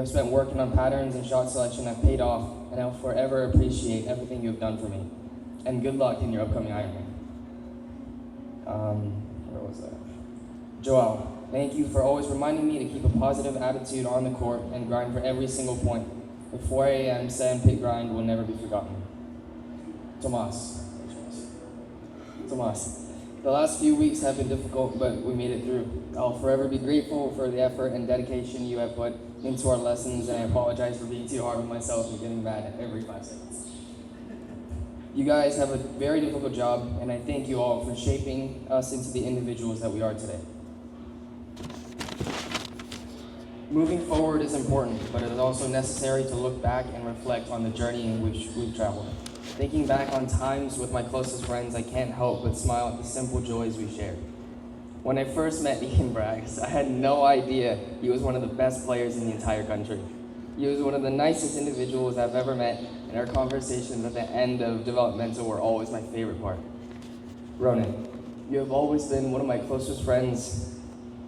spent working on patterns and shot selection that paid off, and I'll forever appreciate everything you have done for me. And good luck in your upcoming Ironman. Where was that? Joel, thank you for always reminding me to keep a positive attitude on the court and grind for every single point. The 4 a.m. sand pit grind will never be forgotten. Tomas, the last few weeks have been difficult, but we made it through. I'll forever be grateful for the effort and dedication you have put into our lessons, and I apologize for being too hard on myself and getting mad at every 5 seconds. You guys have a very difficult job, and I thank you all for shaping us into the individuals that we are today. Moving forward is important, but it is also necessary to look back and reflect on the journey in which we've traveled. Thinking back on times with my closest friends, I can't help but smile at the simple joys we shared. When I first met Ian Braggs, I had no idea he was one of the best players in the entire country. He was one of the nicest individuals I've ever met, and our conversations at the end of developmental were always my favorite part. Ronan, you have always been one of my closest friends,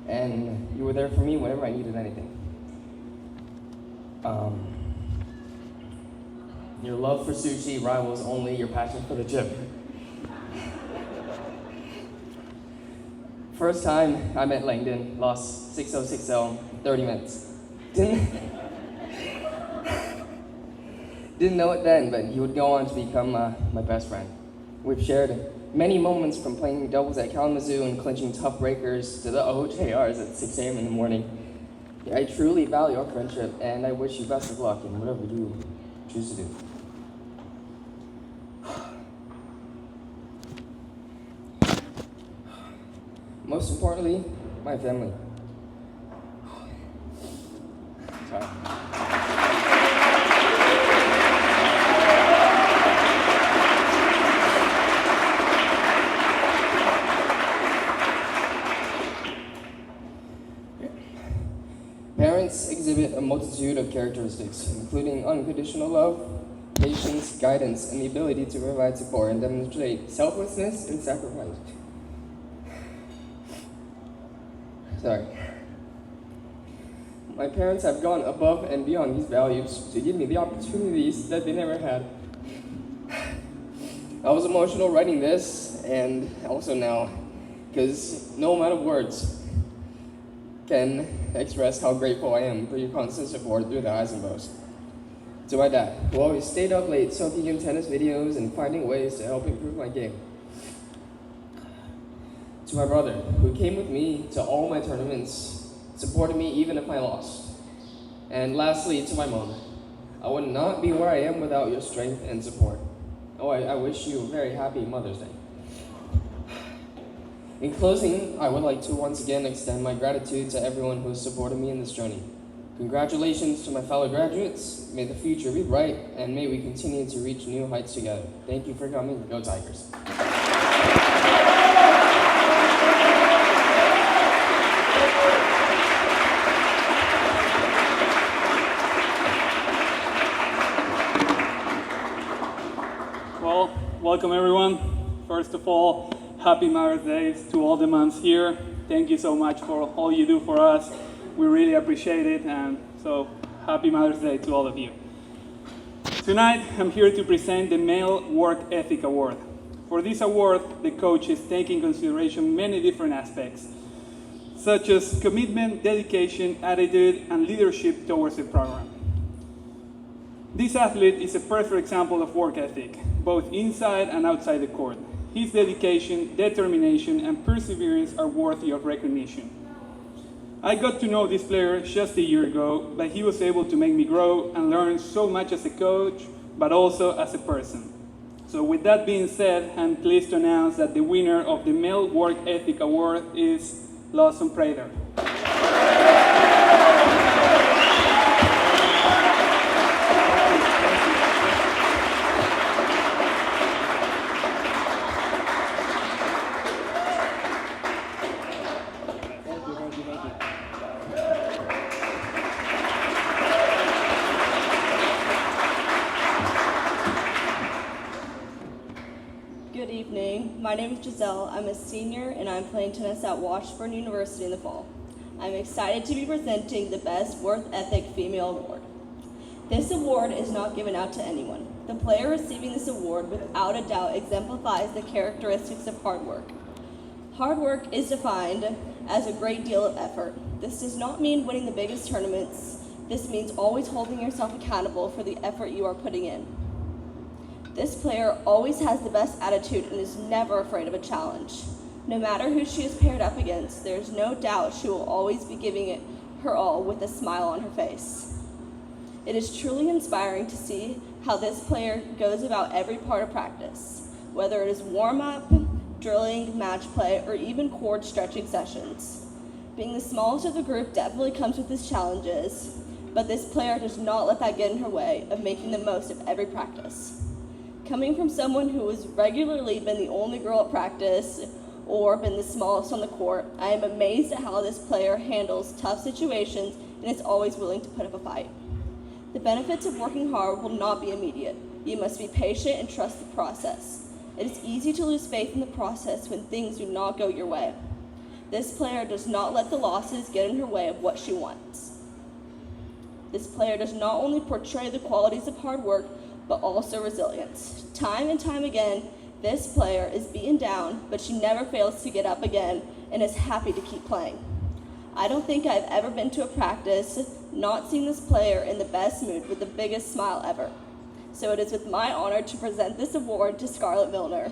and you were there for me whenever I needed anything. Your love for sushi rivals only your passion for the gym. First time I met Langdon, lost 6-0, 6-0, 30 minutes. Didn't know it then, but he would go on to become my best friend. We've shared many moments from playing doubles at Kalamazoo and clinching tough breakers to the OJRs at 6 a.m. in the morning. I truly value our friendship, and I wish you best of luck in whatever you choose to do. Most importantly, my family. Sorry. Parents exhibit a multitude of characteristics, including unconditional love, patience, guidance, and the ability to provide support and demonstrate selflessness and sacrifice. Sorry. My parents have gone above and beyond these values to give me the opportunities that they never had. I was emotional writing this, and also now, because no amount of words can express how grateful I am for your constant support through the highs and lows. To my dad, who always stayed up late soaking in tennis videos and finding ways to help improve my game. To my brother, who came with me to all my tournaments, supported me even if I lost. And lastly, to my mom, I would not be where I am without your strength and support. Oh, I wish you a very happy Mother's Day. In closing, I would like to once again extend my gratitude to everyone who has supported me in this journey. Congratulations to my fellow graduates. May the future be bright, and may we continue to reach new heights together. Thank you for coming. Go Tigers. Well, welcome everyone. First of all, happy Mother's Day to all the moms here. Thank you so much for all you do for us. We really appreciate it, and so happy Mother's Day to all of you. Tonight, I'm here to present the Male Work Ethic Award. For this award, the coaches take in consideration many different aspects, such as commitment, dedication, attitude, and leadership towards the program. This athlete is a perfect example of work ethic, both inside and outside the court. His dedication, determination, and perseverance are worthy of recognition. I got to know this player just a year ago, but he was able to make me grow and learn so much as a coach, but also as a person. So with that being said, I'm pleased to announce that the winner of the Male Work Ethic Award is Lawson Prater. Good evening. My name is Giselle. I'm a senior and I'm playing tennis at Washburn University in the fall. I'm excited to be presenting the Best Work Ethic Female Award. This award is not given out to anyone. The player receiving this award without a doubt exemplifies the characteristics of hard work. Hard work is defined as a great deal of effort. This does not mean winning the biggest tournaments. This means always holding yourself accountable for the effort you are putting in. This player always has the best attitude and is never afraid of a challenge. No matter who she is paired up against, there is no doubt she will always be giving it her all with a smile on her face. It is truly inspiring to see how this player goes about every part of practice, whether it is warm-up, drilling, match play, or even cord stretching sessions. Being the smallest of the group definitely comes with its challenges, but this player does not let that get in her way of making the most of every practice. Coming from someone who has regularly been the only girl at practice or been the smallest on the court, I am amazed at how this player handles tough situations and is always willing to put up a fight. The benefits of working hard will not be immediate. You must be patient and trust the process. It is easy to lose faith in the process when things do not go your way. This player does not let the losses get in her way of what she wants. This player does not only portray the qualities of hard work, but also resilience. Time and time again, this player is beaten down, but she never fails to get up again and is happy to keep playing. I don't think I've ever been to a practice not seen this player in the best mood with the biggest smile ever. So it is with my honor to present this award to Scarlett Milner.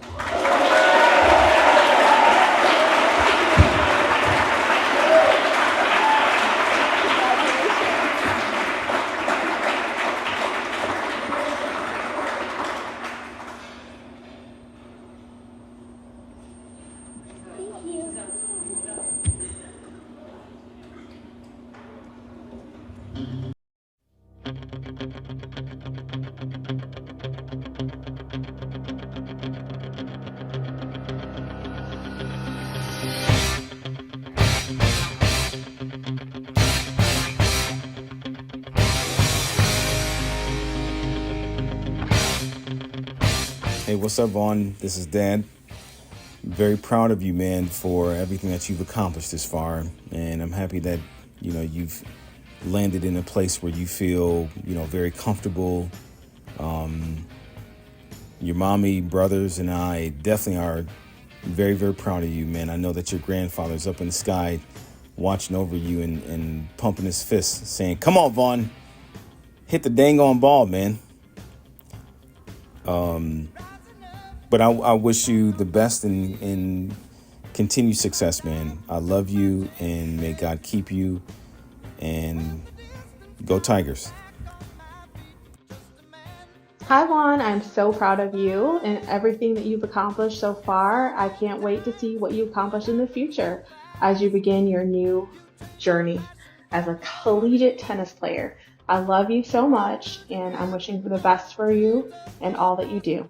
Hey, what's up, Vaughn? This is Dad. I'm very proud of you, man, for everything that you've accomplished this far. And I'm happy that, you've landed in a place where you feel, very comfortable. Your mommy, brothers, and I definitely are very, very proud of you, man. I know that your grandfather's up in the sky watching over you and pumping his fists, saying, "Come on, Vaughn, hit the dang on ball, man." But I wish you the best and continued success, man. I love you, and may God keep you, and go Tigers. Hi, Vaughn. I'm so proud of you and everything that you've accomplished so far. I can't wait to see what you accomplish in the future as you begin your new journey as a collegiate tennis player. I love you so much, and I'm wishing for the best for you and all that you do.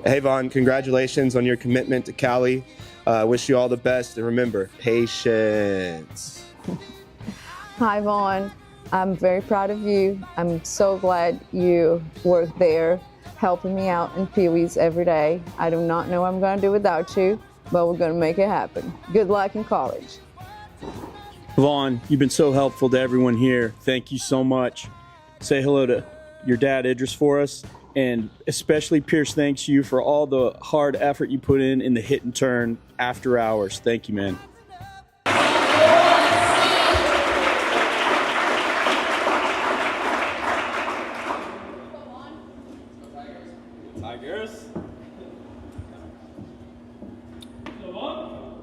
Hey, Vaughn, congratulations on your commitment to Cali. Wish you all the best, and remember, patience. Hi, Vaughn. I'm very proud of you. I'm so glad you were there helping me out in Pee-wees every day. I do not know what I'm going to do without you, but we're going to make it happen. Good luck in college. Vaughn, you've been so helpful to everyone here. Thank you so much. Say hello to your dad, Idris, for us. And especially Pierce, thanks you for all the hard effort you put in the hit and turn after hours. Thank you, man. Tigers.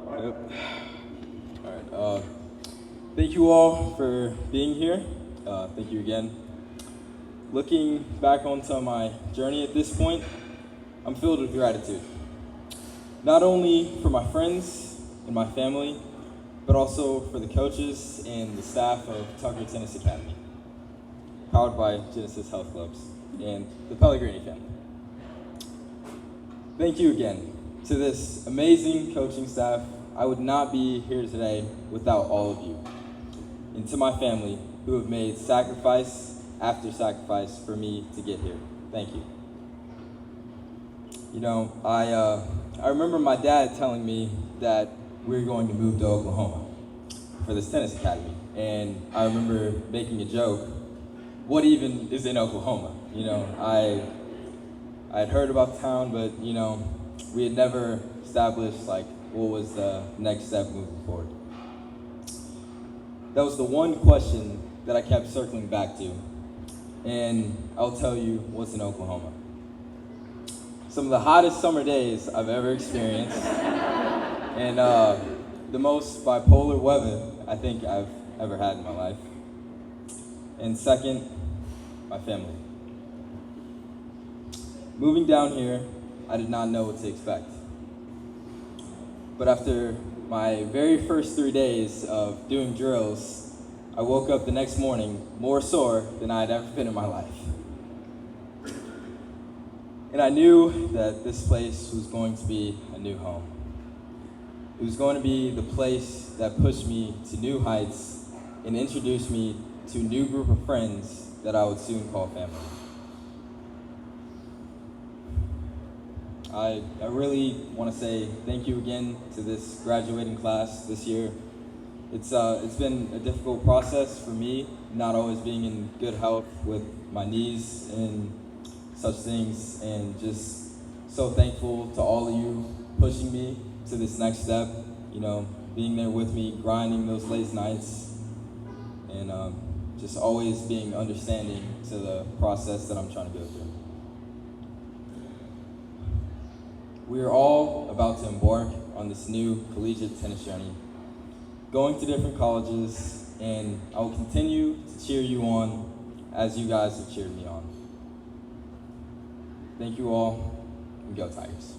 Yep. All right. Thank you all for being here. Thank you again. Looking back onto my journey at this point, I'm filled with gratitude. Not only for my friends and my family, but also for the coaches and the staff of Tucker Tennis Academy, powered by Genesis Health Clubs, and the Pellegrini family. Thank you again to this amazing coaching staff. I would not be here today without all of you. And to my family who have made sacrifice after sacrifice for me to get here. Thank you. You know, I remember my dad telling me that we were going to move to Oklahoma for this tennis academy. And I remember making a joke, what even is in Oklahoma? You know, I had heard about the town, but you know, we had never established like what was the next step moving forward. That was the one question that I kept circling back to. And I'll tell you what's in Oklahoma. Some of the hottest summer days I've ever experienced, and the most bipolar weather I think I've ever had in my life. And second, my family. Moving down here, I did not know what to expect. But after my very first 3 days of doing drills, I woke up the next morning more sore than I had ever been in my life. And I knew that this place was going to be a new home. It was going to be the place that pushed me to new heights and introduced me to a new group of friends that I would soon call family. I really want to say thank you again to this graduating class this year. It's been a difficult process for me, not always being in good health with my knees and such things, and just so thankful to all of you pushing me to this next step, you know, being there with me, grinding those late nights, and just always being understanding to the process that I'm trying to go through. We are all about to embark on this new collegiate tennis journey, going to different colleges, and I will continue to cheer you on as you guys have cheered me on. Thank you all, and go Tigers.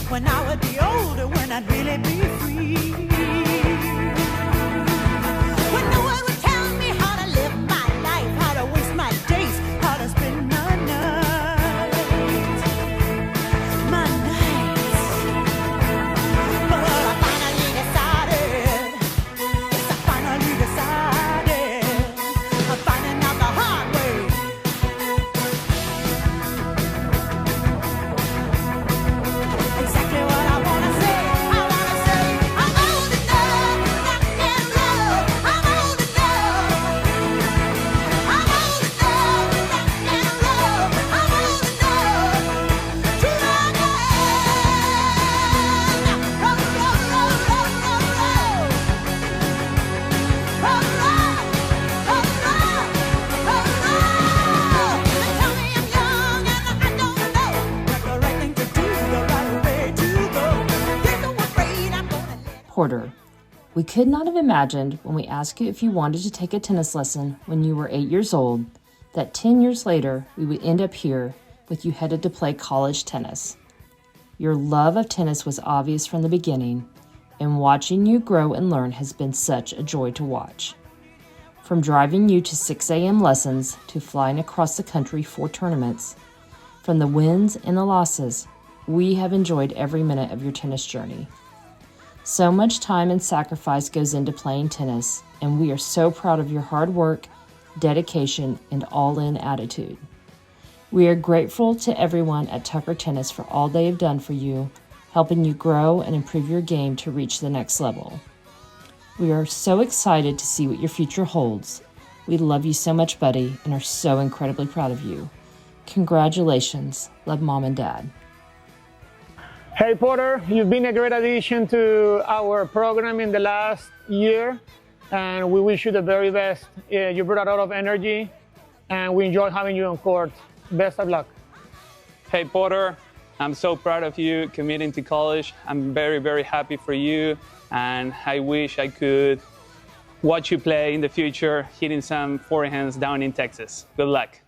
When I would be older, when I'd really be free. When no one would tell me how to live my life, how to waste my days, how to spend my nights. My nights. But I finally decided, yes, I finally decided, I'm finding out the hard way. Exactly what I wanna say. I wanna say I'm old enough, rock and roll. I'm old enough. I'm old enough, rock and roll. I'm old enough to rock and roll, roll, roll, roll, roll, roll. Roll, roll, roll, roll, roll. They tell me I'm young and I don't know what the right thing to do, the right way to go. They're so afraid I'm gonna let Porter, we could not have imagined when we asked you if you wanted to take a tennis lesson when you were 8 years old that 10 years later we would end up here with you headed to play college tennis. Your love of tennis was obvious from the beginning, and watching you grow and learn has been such a joy to watch. From driving you to 6 a.m. lessons to flying across the country for tournaments, from the wins and the losses, we have enjoyed every minute of your tennis journey. So much time and sacrifice goes into playing tennis, and we are so proud of your hard work, dedication, and all-in attitude. We are grateful to everyone at Tucker Tennis for all they have done for you, helping you grow and improve your game to reach the next level. We are so excited to see what your future holds. We love you so much, buddy, and are so incredibly proud of you. Congratulations. Love, Mom and Dad. Hey Porter, you've been a great addition to our program in the last year, and we wish you the very best. You brought a lot of energy, and we enjoy having you on court. Best of luck. Hey Porter, I'm so proud of you committing to college. I'm very, very happy for you, and I wish I could watch you play in the future, hitting some forehands down in Texas. Good luck.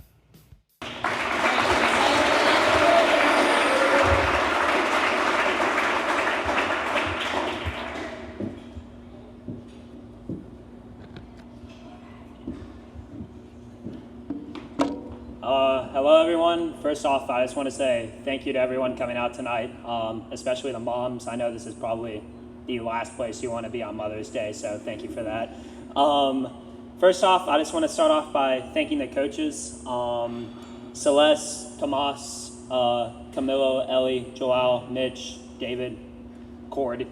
Hello everyone. First off, I just want to say thank you to everyone coming out tonight, especially the moms. I know this is probably the last place you want to be on Mother's Day, so thank you for that. First off, I just want to start off by thanking the coaches, Celeste, Tomas, Camilo, Ellie, Joel, Mitch, David, Cord.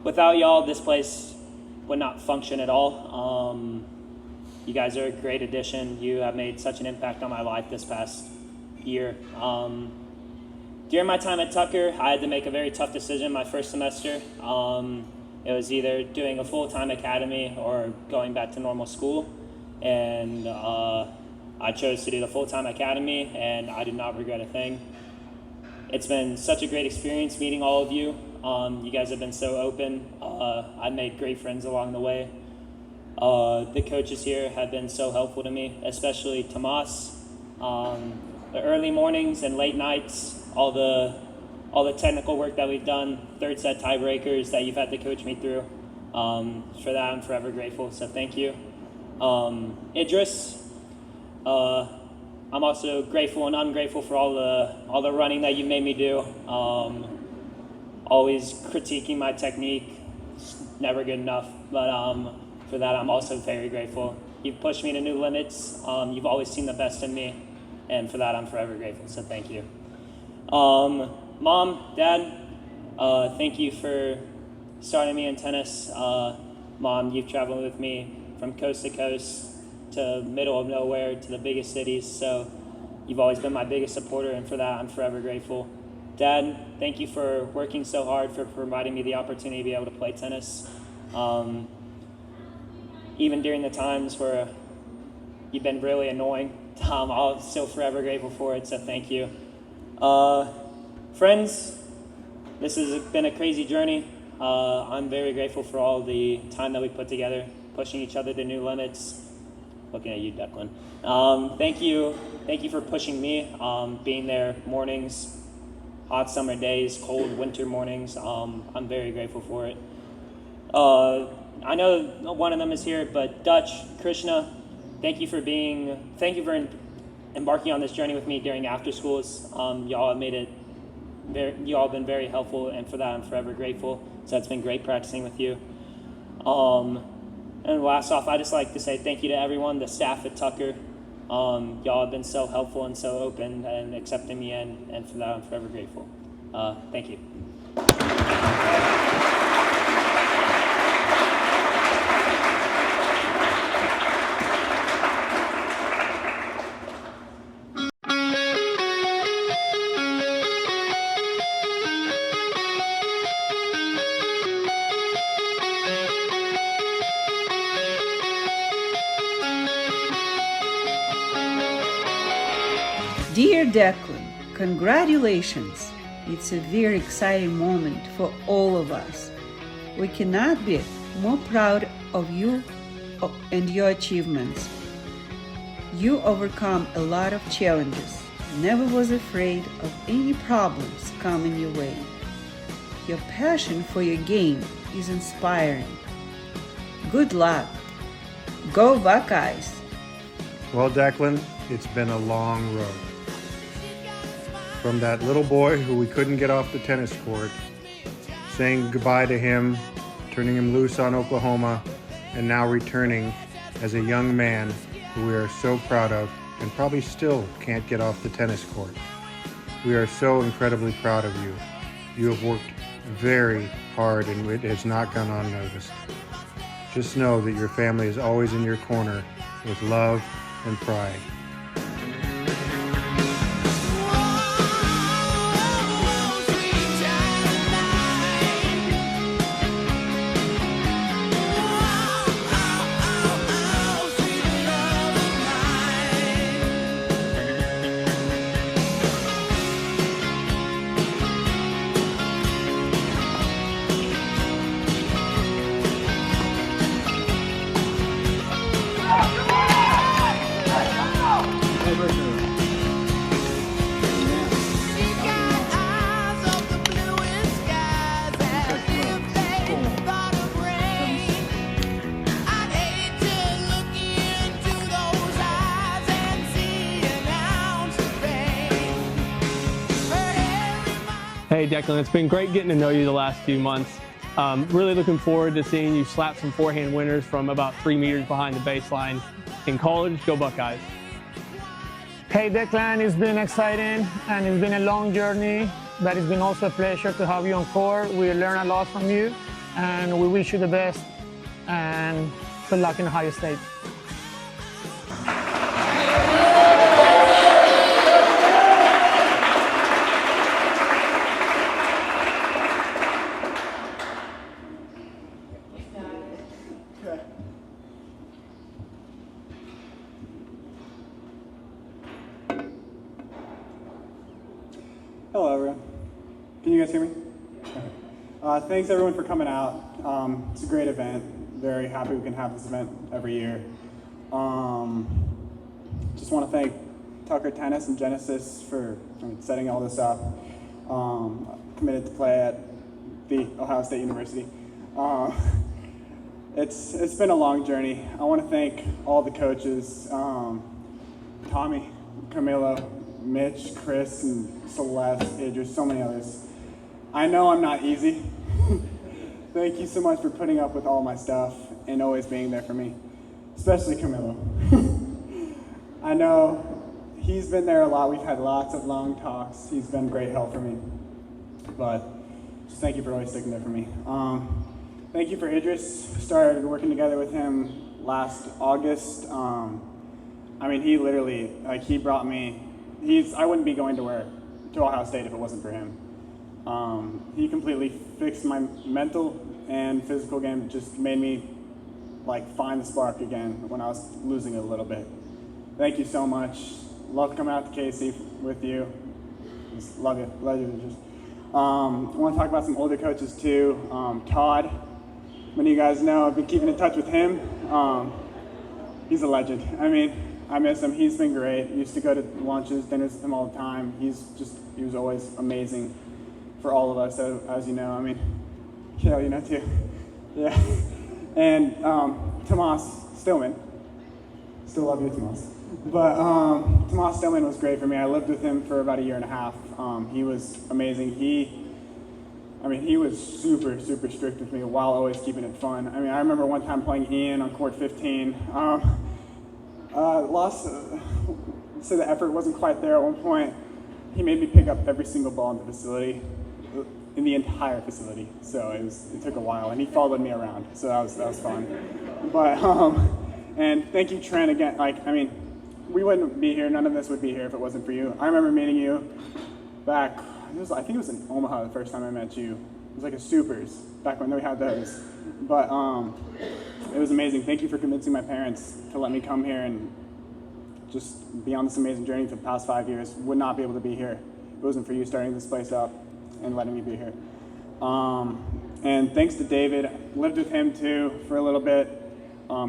Without y'all, this place would not function at all. You guys are a great addition. You have made such an impact on my life this past year. During my time at Tucker, I had to make a very tough decision my first semester. It was either doing a full-time academy or going back to normal school. And I chose to do the full-time academy, and I did not regret a thing. It's been such a great experience meeting all of you. You guys have been so open. I made great friends along the way. The coaches here have been so helpful to me, especially Tomas. The early mornings and late nights, all the technical work that we've done, third set tiebreakers that you've had to coach me through. For that, I'm forever grateful, so thank you. Idris, I'm also grateful and ungrateful for all the running that you made me do. Always critiquing my technique, it's never good enough, but for that, I'm also very grateful. You've pushed me to new limits. You've always seen the best in me, and for that, I'm forever grateful, so thank you. Mom, Dad, thank you for starting me in tennis. Mom, you've traveled with me from coast to coast to middle of nowhere to the biggest cities, so you've always been my biggest supporter, and for that, I'm forever grateful. Dad, thank you for working so hard, for providing me the opportunity to be able to play tennis. Even during the times where you've been really annoying, I'm still forever grateful for it, so thank you. Friends, this has been a crazy journey. I'm very grateful for all the time that we put together, pushing each other to new limits. Looking at you, Declan. Thank you for pushing me, being there mornings, hot summer days, cold winter mornings. I'm very grateful for it. I know one of them is here, but Dutch, Krishna, thank you for embarking on this journey with me during after schools. Y'all have made it y'all have been very helpful, and for that I'm forever grateful. So it's been great practicing with you. And last off, I just like to say thank you to everyone, the staff at Tucker. Y'all have been so helpful and so open and accepting me in, and for that I'm forever grateful. Thank you. Dear Declan, congratulations! It's a very exciting moment for all of us. We cannot be more proud of you and your achievements. You overcome a lot of challenges, never was afraid of any problems coming your way. Your passion for your game is inspiring. Good luck. Go Buckeyes! Well, Declan, it's been a long road. From that little boy who we couldn't get off the tennis court, saying goodbye to him, turning him loose on Oklahoma, and now returning as a young man who we are so proud of and probably still can't get off the tennis court. We are so incredibly proud of you. You have worked very hard and it has not gone unnoticed. Just know that your family is always in your corner with love and pride. Hey Declan, it's been great getting to know you the last few months. Really looking forward to seeing you slap some forehand winners from about 3 meters behind the baseline in college. Go Buckeyes. Hey Declan, it's been exciting and it's been a long journey, but it's been also a pleasure to have you on court. We learn a lot from you and we wish you the best and good luck in Ohio State. Hello everyone. Can you guys hear me? Thanks everyone for coming out. It's a great event. Very happy we can have this event every year. Just want to thank Tucker Tennis and Genesis for setting all this up. Committed to play at the Ohio State University. It's been a long journey. I want to thank all the coaches, Tommy, Camilo, Mitch, Chris, and Celeste, Idris, so many others. I know I'm not easy. Thank you so much for putting up with all my stuff and always being there for me, especially Camilo. I know he's been there a lot. We've had lots of long talks. He's been great help for me, but just thank you for always sticking there for me. Thank you for Idris. Started working together with him last August. I mean, he literally, he brought me, I wouldn't be going to Ohio State if it wasn't for him. He completely fixed my mental and physical game, just made me find the spark again when I was losing it a little bit. Thank you so much. Love coming out to KC with you. Just love you. I want to talk about some older coaches too. Todd, many of you guys know, I've been keeping in touch with him. He's a legend. I mean, I miss him. He's been great. Used to go to lunches, dinners with him all the time. He was always amazing for all of us, as you know. I mean, Kale, you know too. Yeah. And Tomas Stillman. Still love you, Tomas. But Tomas Stillman was great for me. I lived with him for about 1.5 years. He was amazing. He was super, super strict with me while always keeping it fun. I mean, I remember one time playing Ian on court 15. So the effort wasn't quite there at one point. He made me pick up every single ball in the facility, in the entire facility. So it took a while, and he followed me around. So that was fun. But and thank you, Trent, again. We wouldn't be here. None of this would be here if it wasn't for you. I remember meeting you back. I think it was in Omaha the first time I met you. It was like a supers back when we had those. But it was amazing. Thank you for convincing my parents to let me come here and just be on this amazing journey for the past 5 years. Would not be able to be here if it wasn't for you starting this place up and letting me be here. And thanks to David. Lived with him too for a little bit.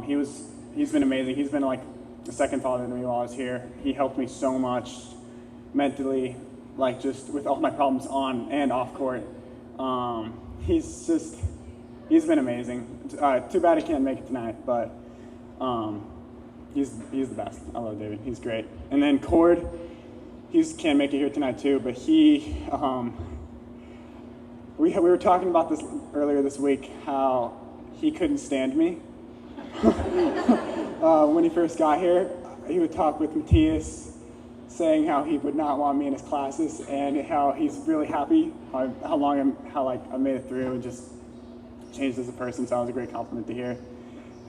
He's been amazing. He's been like a second father to me while I was here. He helped me so much mentally, just with all my problems on and off court. He's been amazing. Too bad he can't make it tonight, but he's the best. I love David. He's great. And then Cord, he can't make it here tonight too, but we were talking about this earlier this week, how he couldn't stand me when he first got here. he would talk with Matthias, saying how he would not want me in his classes and how he's really happy how I made it through and just changed as a person. So that was a great compliment to hear.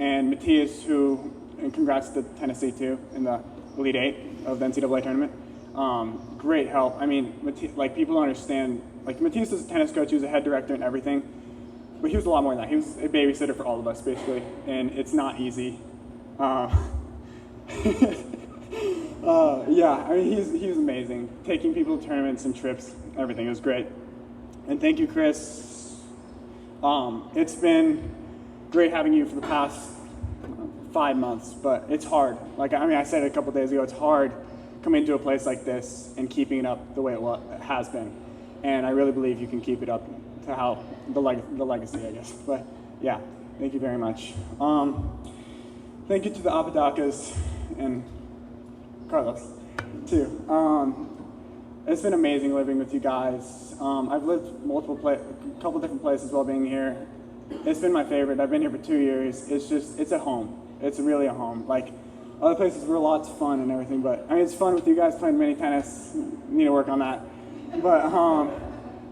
And Matthias, and congrats to Tennessee too in the Elite Eight of the NCAA tournament. Great help. I mean, people don't understand. Like, Matthias is a tennis coach. He was a head director and everything, but he was a lot more than that. He was a babysitter for all of us, basically, and it's not easy. Yeah, I mean, he was amazing. Taking people to tournaments and trips, everything. It was great. And thank you, Chris. It's been great having you for the past 5 months, but it's hard. Like, I mean, I said it a couple days ago, it's hard coming into a place like this and keeping it up the way it has been. And I really believe you can keep it up to how the legacy, I guess. But yeah, thank you very much. Thank you to the Apodakas and Carlos too. It's been amazing living with you guys. I've lived a couple different places while being here. It's been my favorite. I've been here for 2 years. It's a home. It's really a home. Like, other places were lots of fun and everything, but I mean, it's fun with you guys playing mini tennis. Need to work on that. But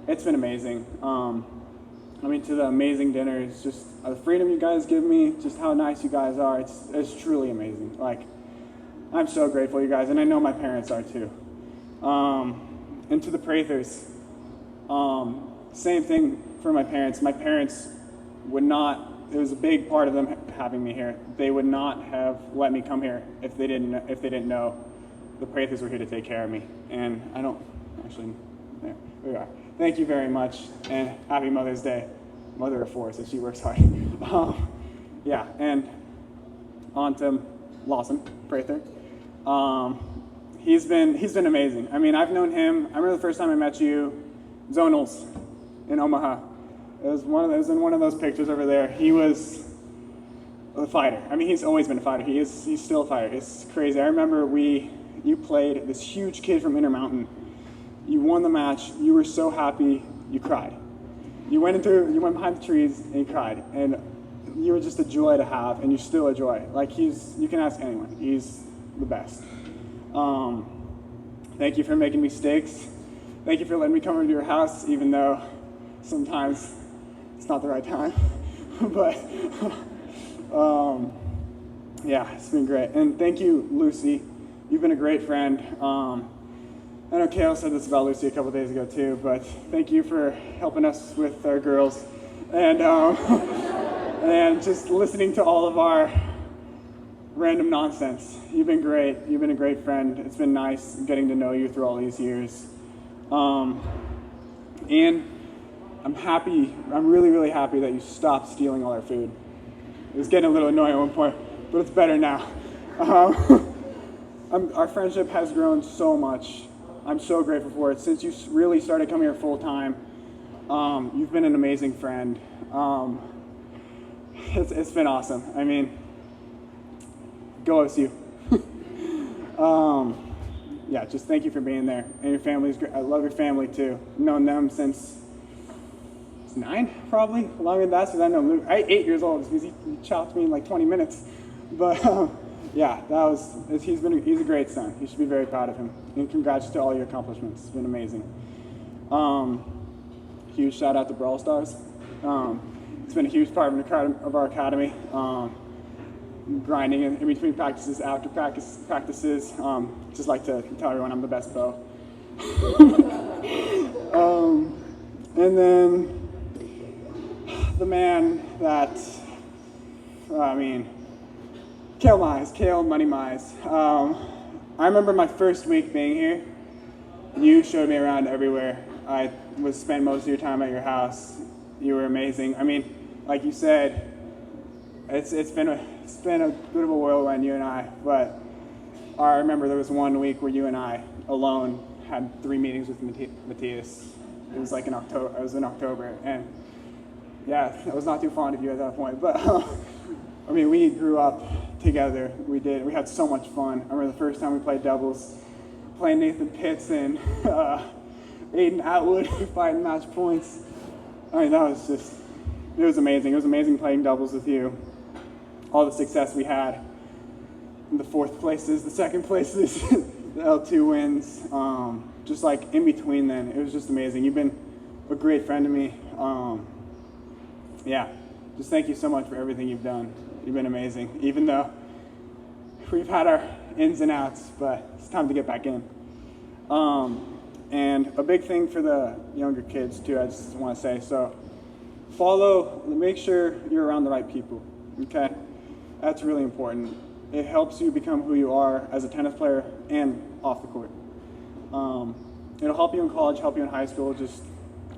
it's been amazing. I mean, to the amazing dinners, just the freedom you guys give me, just how nice you guys are. It's truly amazing. Like, I'm so grateful, you guys, and I know my parents are too. And to the Prathers, same thing for my parents. My parents would not. It was a big part of them having me here. They would not have let me come here if they didn't know the Prathers were here to take care of me. And I don't actually. There we are. Thank you very much, and happy Mother's Day. Mother of 4, so she works hard. Yeah, and on to Lawson Prather. He's been amazing. I mean, I've known him. I remember the first time I met you, Zonals in Omaha. It was in one of those pictures over there. He was a fighter. I mean, he's always been a fighter. He's still a fighter. It's crazy. I remember you played this huge kid from Intermountain. You won the match. You were so happy. You cried. You went behind the trees and you cried. And you were just a joy to have, and you're still a joy. Like, you can ask anyone. He's the best. Thank you for making me steaks. Thank you for letting me come over to your house, even though sometimes it's not the right time. But yeah, it's been great. And thank you, Lucy. You've been a great friend. I know Kale said this about Lucy a couple days ago too, but thank you for helping us with our girls and and just listening to all of our random nonsense. You've been great. You've been a great friend. It's been nice getting to know you through all these years. And I'm happy. I'm really, really happy that you stopped stealing all our food. It was getting a little annoying at one point, but it's better now. Our friendship has grown so much. I'm so grateful for it. Since you really started coming here full time, you've been an amazing friend. It's been awesome. I mean, go OSU. Yeah, just thank you for being there. And your family's great. I love your family too. I've known them since 9, probably. Longer than that, because I know Luke. I'm 8 years old because he chopped me in like 20 minutes. But yeah, he's a great son. You should be very proud of him. And congrats to all your accomplishments. It's been amazing. Huge shout out to Brawl Stars. It's been a huge part of our academy. Grinding in between practices, after practices. Just like to tell everyone I'm the best bow. And then the man that, Kale Money Mize. I remember my first week being here. You showed me around everywhere. I spent most of your time at your house. You were amazing. I mean, like you said, it's been a bit of a whirlwind, you and I. But I remember there was one week where you and I alone had 3 meetings with Matthias. It was like in October. It was in October, and yeah, I was not too fond of you at that point. But I mean, we grew up together. We had so much fun. I remember the first time we played doubles, playing Nathan Pitts and Aiden Atwood, fighting match points. I mean, it was amazing. It was amazing playing doubles with you. All the success we had. the fourth places, the second places, the L2 wins, just like in between then. It was just amazing. You've been a great friend to me. Yeah, just thank you so much for everything you've done. You've been amazing, even though we've had our ins and outs, but it's time to get back in. And a big thing for the younger kids too, I just want to say, so make sure you're around the right people, okay? That's really important. It helps you become who you are as a tennis player and off the court. It'll help you in college, help you in high school, just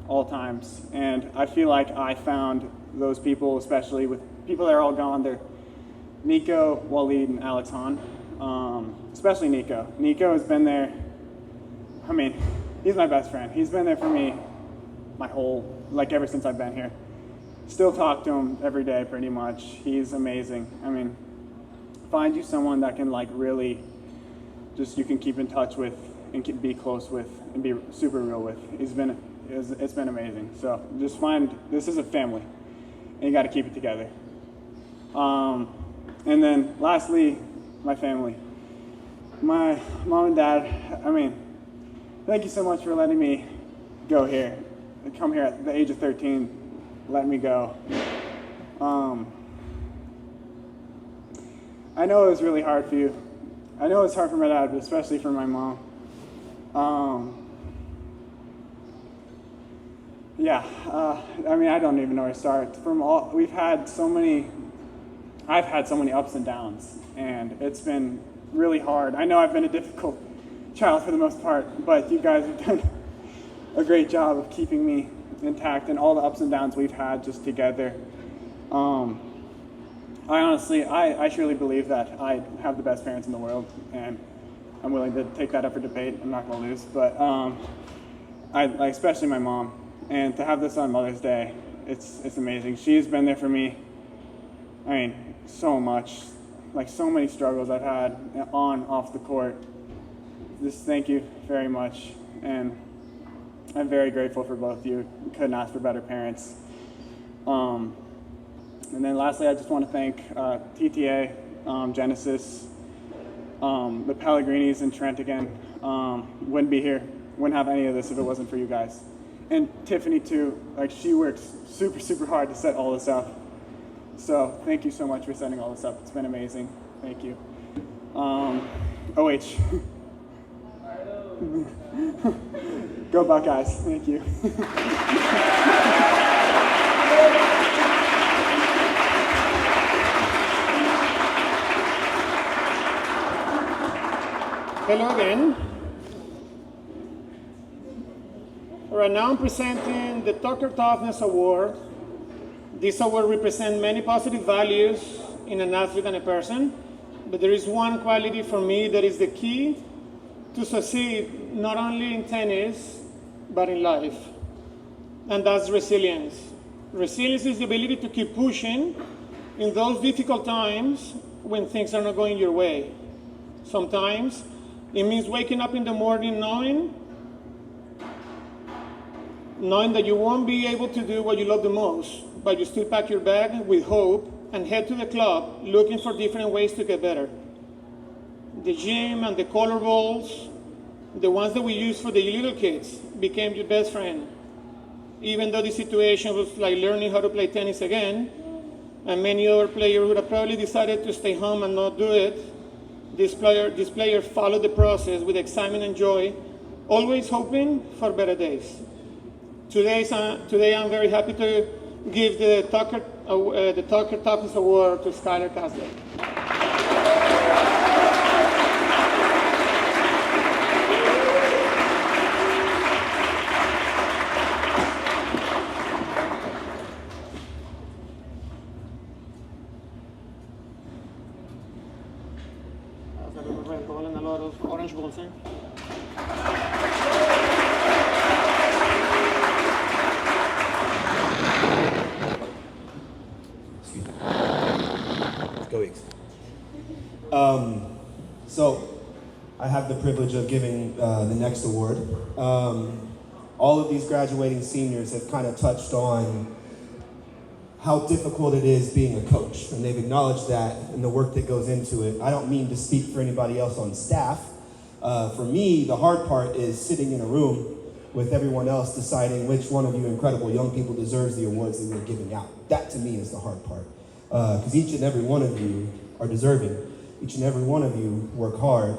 all times. And I feel like I found those people, especially with people that are all gone. They're Nico, Waleed, and Alex Hahn. Especially Nico. Nico has been there. I mean, he's my best friend. He's been there for me ever since I've been here. Still talk to him every day pretty much. He's amazing. I mean, find you someone that can really just you can keep in touch with and be close with and be super real with. It's been amazing. So just this is a family and you got to keep it together. And then lastly, my family. My mom and dad, I mean, thank you so much for letting me go here. Come here at the age of 13, let me go. I know it was really hard for you. I know it's hard for my dad, but especially for my mom. I mean, I don't even know where to start. I've had so many ups and downs, and it's been really hard. I know I've been a difficult child for the most part, but you guys have done a great job of keeping me intact and all the ups and downs we've had just together. I truly believe that I have the best parents in the world, and I'm willing to take that up for debate. I'm not going to lose, but especially my mom, and to have this on Mother's Day, it's amazing. She's been there for me. I mean, so much, so many struggles I've had off the court. Just thank you very much, and I'm very grateful for both of you. Couldn't ask for better parents. And then lastly, I just want to thank TTA, Genesis, the Pellegrinis, and Trent again. Wouldn't be here, wouldn't have any of this if it wasn't for you guys. And Tiffany too, she works super, super hard to set all this up. So thank you so much for setting all this up. It's been amazing. Thank you. OH. Go Buckeyes. Thank you. Hello again. Right now I'm presenting the Tucker Toughness Award. This award represents many positive values in an athlete and a person, but there is one quality for me that is the key to succeed not only in tennis, but in life, and that's resilience. Resilience is the ability to keep pushing in those difficult times when things are not going your way. Sometimes it means waking up in the morning knowing that you won't be able to do what you love the most, but you still pack your bag with hope and head to the club looking for different ways to get better. The gym and the color balls, the ones that we use for the little kids, became your best friend. Even though the situation was like learning how to play tennis again, and many other players would have probably decided to stay home and not do it, this player followed the process with excitement and joy, always hoping for better days. Today I'm very happy to give the Tucker Toughness Award to Skylar Casler. Rolling a lot of orange balls in. Let's go, Eagles. So I have the privilege of giving the next award. All of these graduating seniors have kind of touched on how difficult it is being a coach, and they've acknowledged that and the work that goes into it. I don't mean to speak for anybody else on staff. For me, the hard part is sitting in a room with everyone else deciding which one of you incredible young people deserves the awards that we're giving out. That to me is the hard part. Because each and every one of you are deserving. Each and every one of you work hard,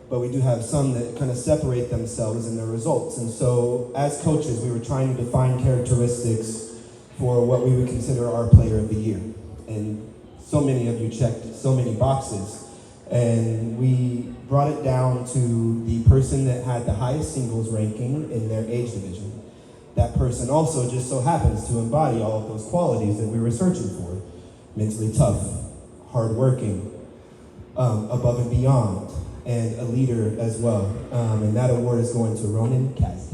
but we do have some that kind of separate themselves in their results. And so as coaches, we were trying to define characteristics for what we would consider our player of the year. And so many of you checked so many boxes. And we brought it down to the person that had the highest singles ranking in their age division. That person also just so happens to embody all of those qualities that we were searching for. Mentally tough, hardworking, above and beyond, and a leader as well. And that award is going to Ronan Casday.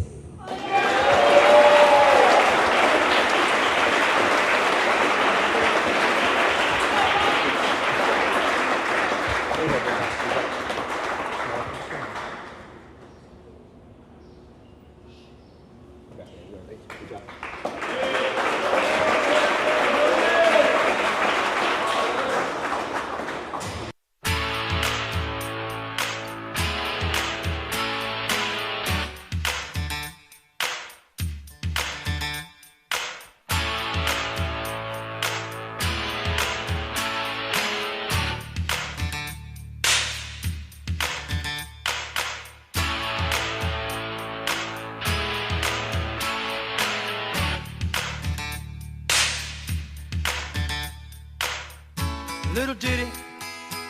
Little ditty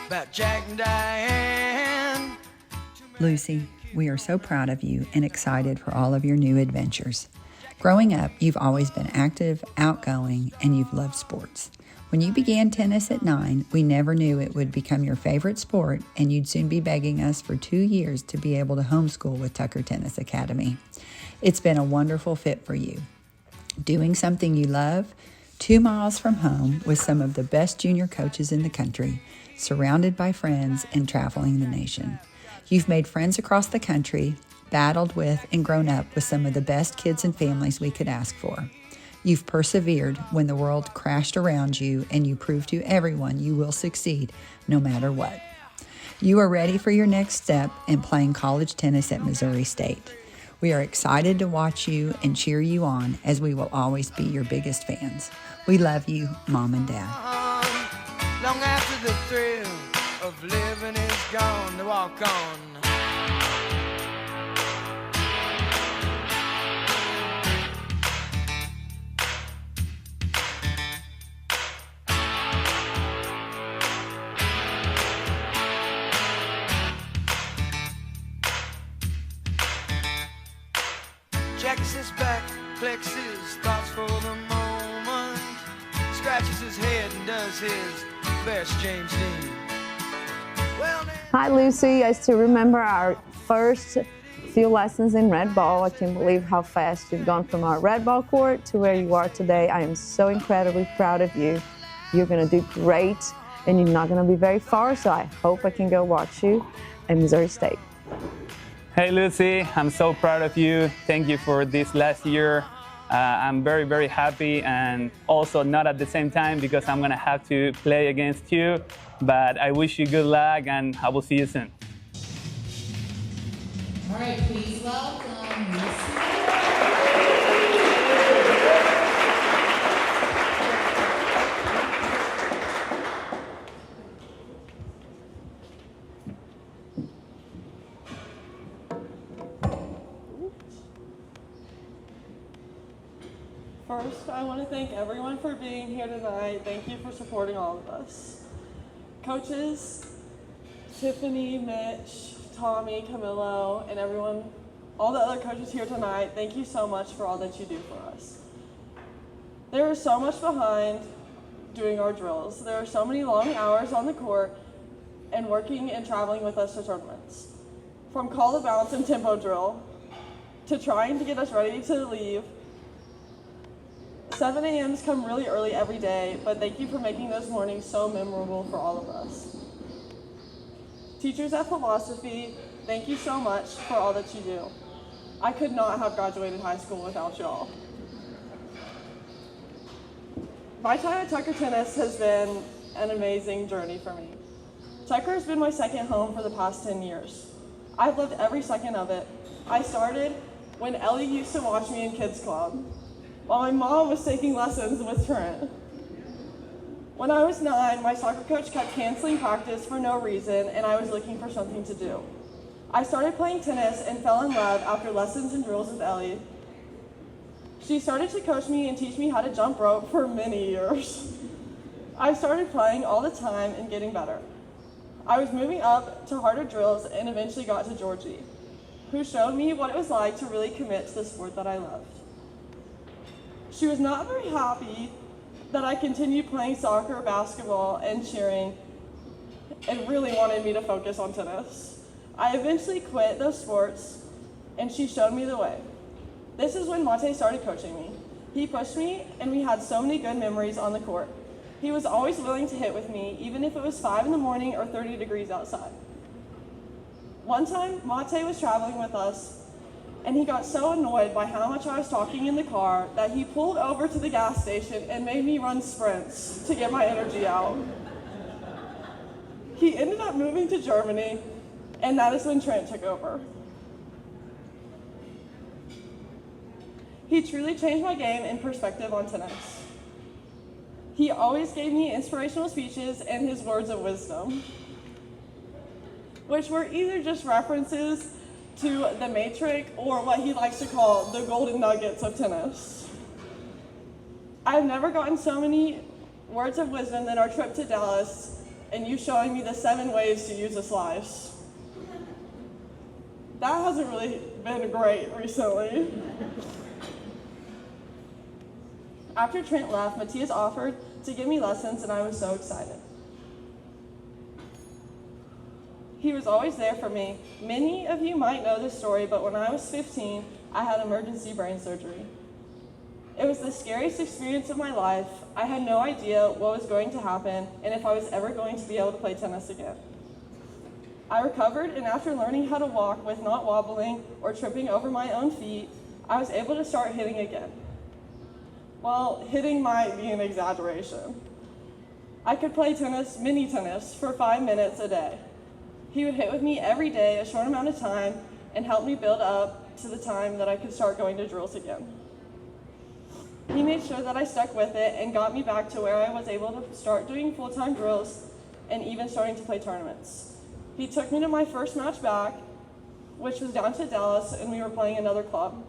about Jack and Diane. Lucy, we are so proud of you and excited for all of your new adventures. Growing up, you've always been active, outgoing, and you've loved sports. When you began tennis at 9, we never knew it would become your favorite sport, and you'd soon be begging us for 2 years to be able to homeschool with Tucker Tennis Academy. It's been a wonderful fit for you. Doing something you love, 2 miles from home with some of the best junior coaches in the country, surrounded by friends and traveling the nation. You've made friends across the country, battled with and grown up with some of the best kids and families we could ask for. You've persevered when the world crashed around you, and you proved to everyone you will succeed no matter what. You are ready for your next step in playing college tennis at Missouri State. We are excited to watch you and cheer you on, as we will always be your biggest fans. We love you, Mom and Dad. Long after the thrill of living is gone, to walk on. Checks his back, collects his thoughts for the moment, scratches his head and does his best James Dean. Hi Lucy, I still remember our first few lessons in red ball. I can't believe how fast you've gone from our red ball court to where you are today. I am so incredibly proud of you. You're going to do great, and you're not going to be very far, so I hope I can go watch you at Missouri State. Hey Lucy, I'm so proud of you. Thank you for this last year. I'm very, very happy, and also not at the same time because I'm gonna have to play against you, but I wish you good luck and I will see you soon. All right, please welcome Lucy. First, I want to thank everyone for being here tonight. Thank you for supporting all of us. Coaches, Tiffany, Mitch, Tommy, Camilo, and everyone, all the other coaches here tonight, thank you so much for all that you do for us. There is so much behind doing our drills. There are so many long hours on the court and working and traveling with us to tournaments. From call to bounce and tempo drill, to trying to get us ready to leave. 7 a.m.s come really early every day, but thank you for making those mornings so memorable for all of us. Teachers at Philosophy, thank you so much for all that you do. I could not have graduated high school without y'all. My time at Tucker Tennis has been an amazing journey for me. Tucker has been my second home for the past 10 years. I've loved every second of it. I started when Ellie used to watch me in Kids Club, while my mom was taking lessons with Trent. When I was 9, my soccer coach kept canceling practice for no reason, and I was looking for something to do. I started playing tennis and fell in love after lessons and drills with Ellie. She started to coach me and teach me how to jump rope for many years. I started playing all the time and getting better. I was moving up to harder drills and eventually got to Georgie, who showed me what it was like to really commit to the sport that I loved. She was not very happy that I continued playing soccer, basketball, and cheering, and really wanted me to focus on tennis. I eventually quit those sports, and she showed me the way. This is when Mate started coaching me. He pushed me, and we had so many good memories on the court. He was always willing to hit with me, even if it was 5 in the morning or 30 degrees outside. One time, Mate was traveling with us, and he got so annoyed by how much I was talking in the car that he pulled over to the gas station and made me run sprints to get my energy out. He ended up moving to Germany, and that is when Trent took over. He truly changed my game and perspective on tennis. He always gave me inspirational speeches and his words of wisdom, which were either just references to the Matrix or what he likes to call the golden nuggets of tennis. I've never gotten so many words of wisdom than our trip to Dallas and you showing me the 7 ways to use a slice. That hasn't really been great recently. After Trent left, Matthias offered to give me lessons, and I was so excited. He was always there for me. Many of you might know this story, but when I was 15, I had emergency brain surgery. It was the scariest experience of my life. I had no idea what was going to happen and if I was ever going to be able to play tennis again. I recovered, and after learning how to walk with not wobbling or tripping over my own feet, I was able to start hitting again. Well, hitting might be an exaggeration. I could play tennis, mini tennis, for 5 minutes a day. He would hit with me every day a short amount of time and help me build up to the time that I could start going to drills again. He made sure that I stuck with it and got me back to where I was able to start doing full-time drills and even starting to play tournaments. He took me to my first match back, which was down to Dallas, and we were playing another club.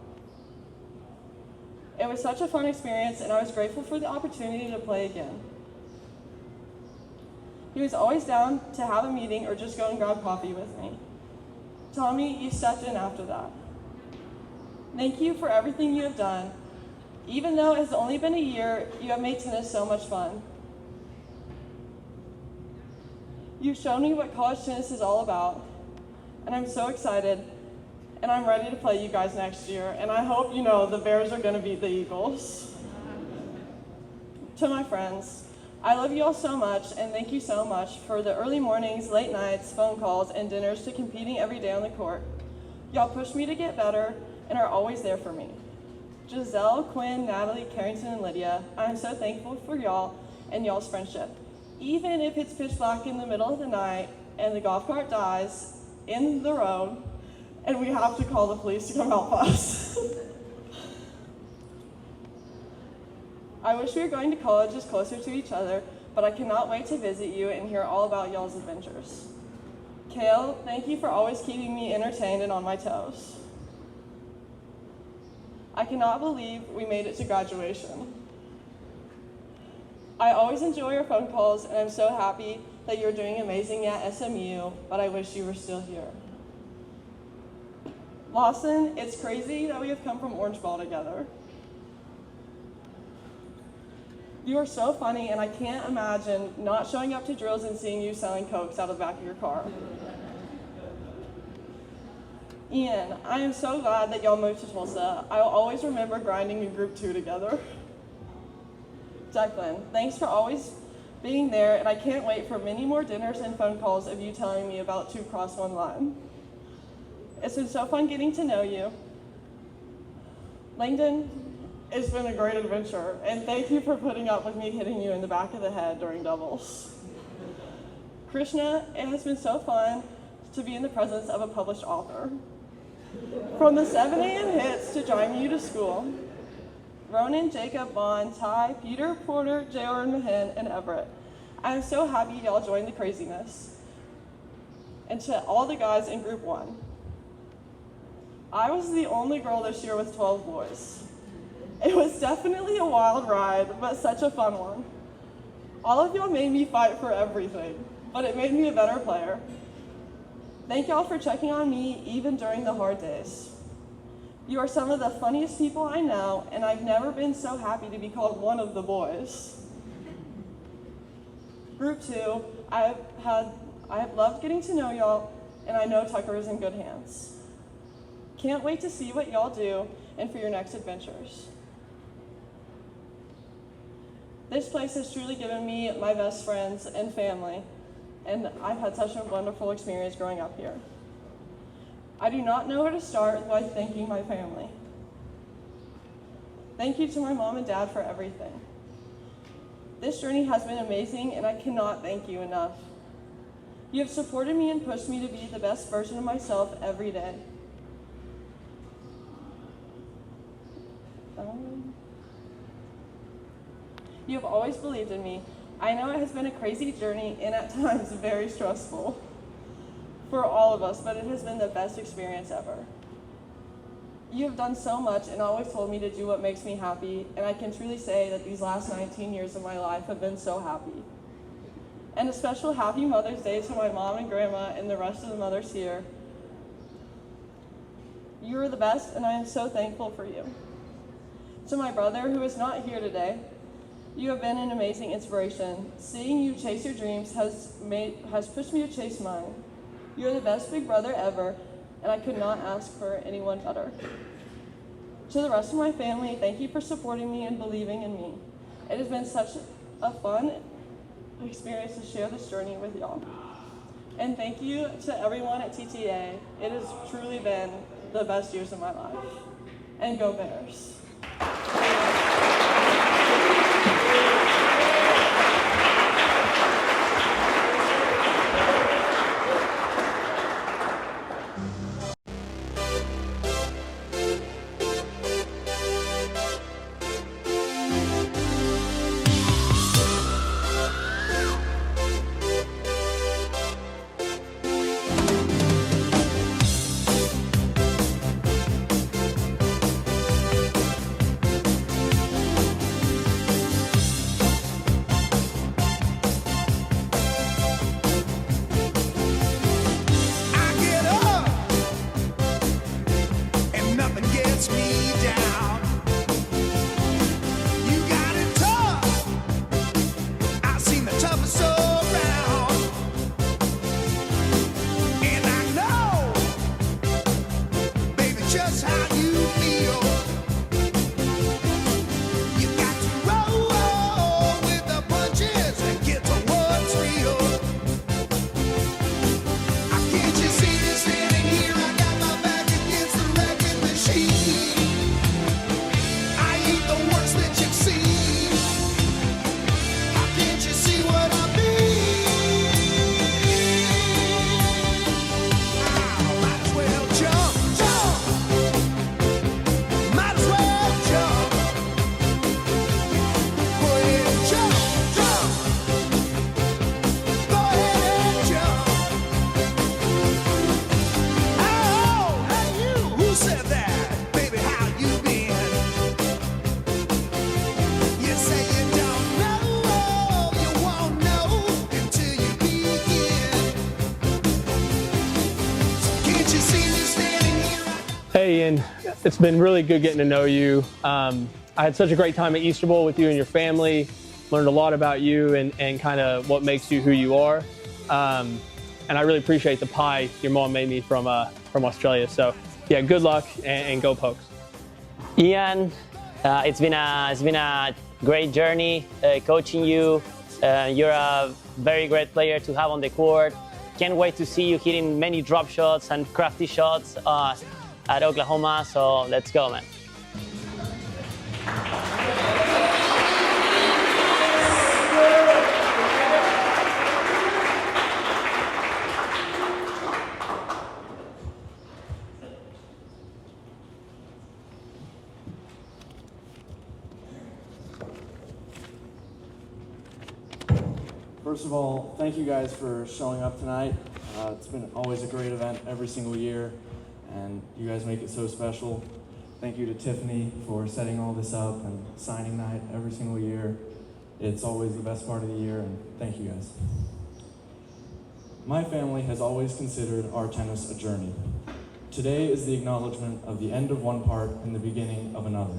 It was such a fun experience, and I was grateful for the opportunity to play again. He was always down to have a meeting or just go and grab coffee with me. Tommy, you stepped in after that. Thank you for everything you have done. Even though it has only been a year, you have made tennis so much fun. You've shown me what college tennis is all about, and I'm so excited. And I'm ready to play you guys next year, and I hope you know the Bears are going to beat the Eagles. To my friends, I love you all so much, and thank you so much for the early mornings, late nights, phone calls, and dinners to competing every day on the court. Y'all push me to get better and are always there for me. Giselle, Quinn, Natalie, Carrington, and Lydia, I am so thankful for y'all and y'all's friendship. Even if it's pitch black in the middle of the night and the golf cart dies in the road, and we have to call the police to come help us. I wish we were going to colleges closer to each other, but I cannot wait to visit you and hear all about y'all's adventures. Kale, thank you for always keeping me entertained and on my toes. I cannot believe we made it to graduation. I always enjoy your phone calls, and I'm so happy that you're doing amazing at SMU, but I wish you were still here. Lawson, it's crazy that we have come from Orange Ball together. You are so funny, and I can't imagine not showing up to drills and seeing you selling Cokes out of the back of your car. Ian, I am so glad that y'all moved to Tulsa. I will always remember grinding in Group 2 together. Declan, thanks for always being there, and I can't wait for many more dinners and phone calls of you telling me about 2 Cross 1 Line. It's been so fun getting to know you. Langdon, It's been a great adventure, and thank you for putting up with me hitting you in the back of the head during doubles. Krishna, it has been so fun to be in the presence of a published author. From the 7 a.m. hits to driving you to school, Ronan, Jacob, Vaughn, Ty, Peter, Porter, JR, and Mahin, and Everett. I am so happy y'all joined the craziness. And to all the guys in Group 1. I was the only girl this year with 12 boys. It was definitely a wild ride, but such a fun one. All of y'all made me fight for everything, but it made me a better player. Thank y'all for checking on me even during the hard days. You are some of the funniest people I know, and I've never been so happy to be called one of the boys. Group 2, I have loved getting to know y'all, and I know Tucker is in good hands. Can't wait to see what y'all do and for your next adventures. This place has truly given me my best friends and family, and I've had such a wonderful experience growing up here. I do not know where to start by thanking my family. Thank you to my mom and dad for everything. This journey has been amazing, and I cannot thank you enough. You have supported me and pushed me to be the best version of myself every day. You have always believed in me. I know it has been a crazy journey and at times very stressful for all of us, but it has been the best experience ever. You have done so much and always told me to do what makes me happy, and I can truly say that these last 19 years of my life have been so happy. And a special happy Mother's Day to my mom and grandma and the rest of the mothers here. You are the best, and I am so thankful for you. To my brother, who is not here today, you have been an amazing inspiration. Seeing you chase your dreams has pushed me to chase mine. You are the best big brother ever, and I could not ask for anyone better. To the rest of my family, thank you for supporting me and believing in me. It has been such a fun experience to share this journey with y'all. And thank you to everyone at TTA. It has truly been the best years of my life. And go Bears. Hey, Ian, it's been really good getting to know you. I had such a great time at Easter Bowl with you and your family. Learned a lot about you and kind of what makes you who you are. And I really appreciate the pie your mom made me from Australia. So yeah, good luck and go Pokes. Ian, it's been a great journey coaching you. You're a very great player to have on the court. Can't wait to see you hitting many drop shots and crafty shots at Oklahoma. So let's go, man. First of all, thank you guys for showing up tonight. It's been always a great event every single year, and you guys make it so special. Thank you to Tiffany for setting all this up and signing night every single year. It's always the best part of the year, and thank you guys. My family has always considered our tennis a journey. Today is the acknowledgement of the end of one part and the beginning of another.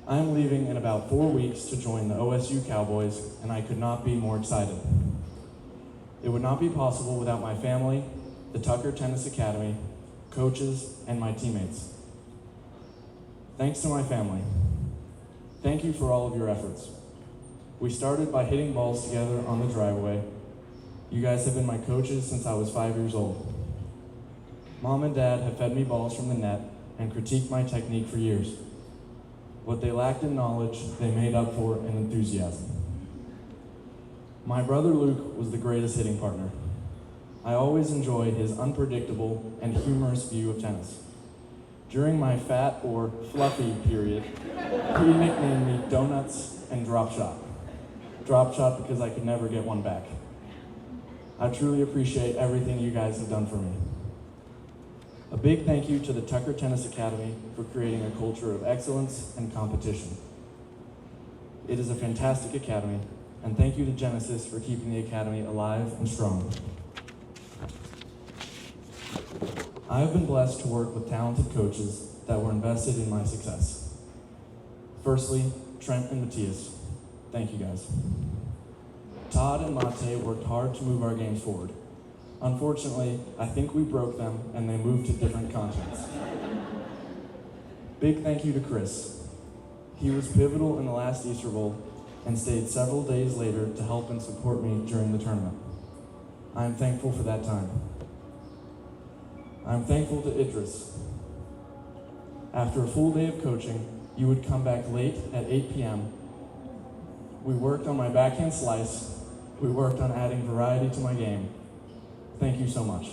I am leaving in about 4 weeks to join the OSU Cowboys, and I could not be more excited. It would not be possible without my family, the Tucker Tennis Academy, coaches, and my teammates. Thanks to my family. Thank you for all of your efforts. We started by hitting balls together on the driveway. You guys have been my coaches since I was 5 years old. Mom and Dad have fed me balls from the net and critiqued my technique for years. What they lacked in knowledge, they made up for in enthusiasm. My brother Luke was the greatest hitting partner. I always enjoy his unpredictable and humorous view of tennis. During my fat or fluffy period, he nicknamed me Donuts and Drop Shot. Drop Shot because I could never get one back. I truly appreciate everything you guys have done for me. A big thank you to the Tucker Tennis Academy for creating a culture of excellence and competition. It is a fantastic academy, and thank you to Genesis for keeping the academy alive and strong. I have been blessed to work with talented coaches that were invested in my success. Firstly, Trent and Matthias. Thank you guys. Todd and Mate worked hard to move our games forward. Unfortunately, I think we broke them and they moved to different continents. Big thank you to Chris. He was pivotal in the last Easter Bowl and stayed several days later to help and support me during the tournament. I am thankful for that time. I am thankful to Idris. After a full day of coaching, you would come back late at 8 p.m. We worked on my backhand slice. We worked on adding variety to my game. Thank you so much.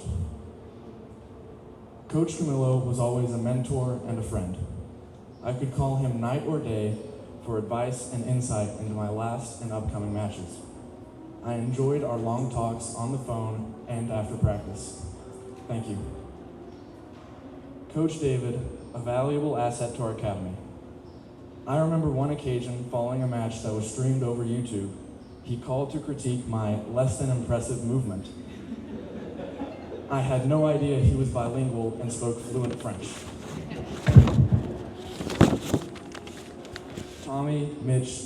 Coach Camillo was always a mentor and a friend. I could call him night or day for advice and insight into my last and upcoming matches. I enjoyed our long talks on the phone and after practice. Thank you. Coach David, a valuable asset to our academy. I remember one occasion following a match that was streamed over YouTube, he called to critique my less than impressive movement. I had no idea he was bilingual and spoke fluent French. Tommy, Mitch,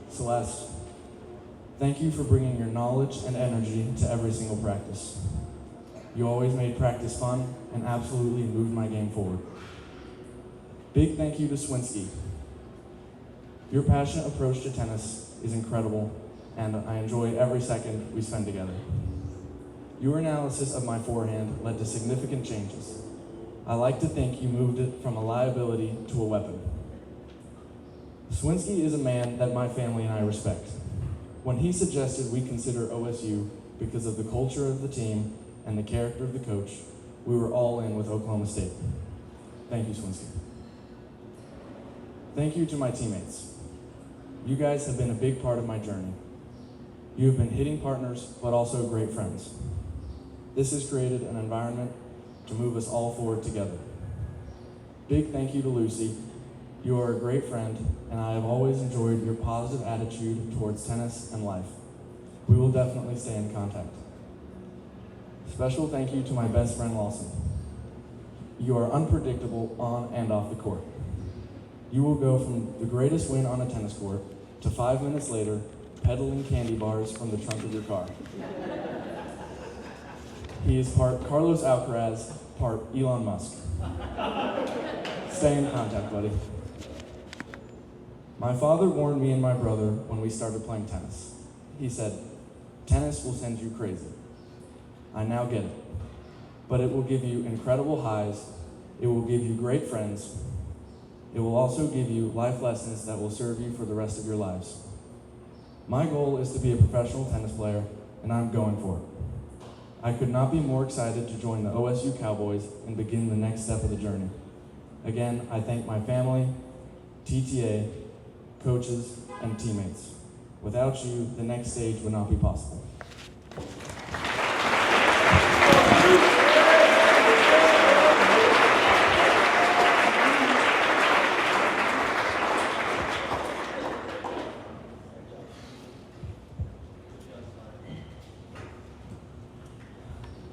Celeste, thank you for bringing your knowledge and energy to every single practice. You always made practice fun and absolutely moved my game forward. Big thank you to Swinsky. Your passionate approach to tennis is incredible, and I enjoy every second we spend together. Your analysis of my forehand led to significant changes. I like to think you moved it from a liability to a weapon. Swinsky is a man that my family and I respect. When he suggested we consider OSU because of the culture of the team and the character of the coach, we were all in with Oklahoma State. Thank you, Swinsky. Thank you to my teammates. You guys have been a big part of my journey. You have been hitting partners, but also great friends. This has created an environment to move us all forward together. Big thank you to Lucy. You are a great friend, and I have always enjoyed your positive attitude towards tennis and life. We will definitely stay in contact. Special thank you to my best friend Lawson. You are unpredictable on and off the court. You will go from the greatest win on a tennis court to 5 minutes later, peddling candy bars from the trunk of your car. He is part Carlos Alcaraz, part Elon Musk. Stay in contact, buddy. My father warned me and my brother when we started playing tennis. He said, tennis will send you crazy. I now get it. But it will give you incredible highs. It will give you great friends. It will also give you life lessons that will serve you for the rest of your lives. My goal is to be a professional tennis player, and I'm going for it. I could not be more excited to join the OSU Cowboys and begin the next step of the journey. Again, I thank my family, TTA, coaches, and teammates. Without you, the next stage would not be possible.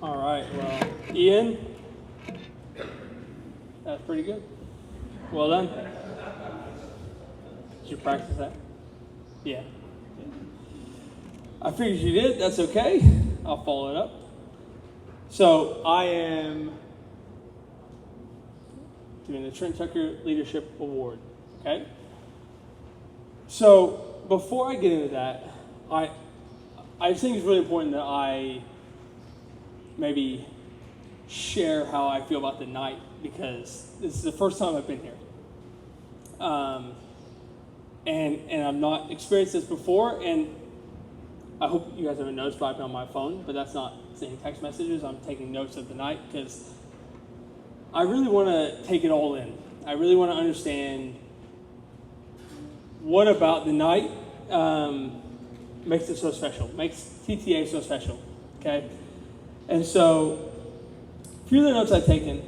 All right, well, Ian, that's pretty good. Well done. Did you practice that? Yeah. I figured you did. That's okay. I'll follow it up. So I am doing the Trent Tucker Leadership Award. Okay. So before I get into that, I just think it's really important that I maybe share how I feel about the night, because this is the first time I've been here. And I've not experienced this before, and I hope you guys haven't noticed, but I've been on my phone, but that's not sending text messages. I'm taking notes of the night because I really want to take it all in. I really want to understand what about the night makes it so special, makes TTA so special, okay? And so, a few of the notes I've taken,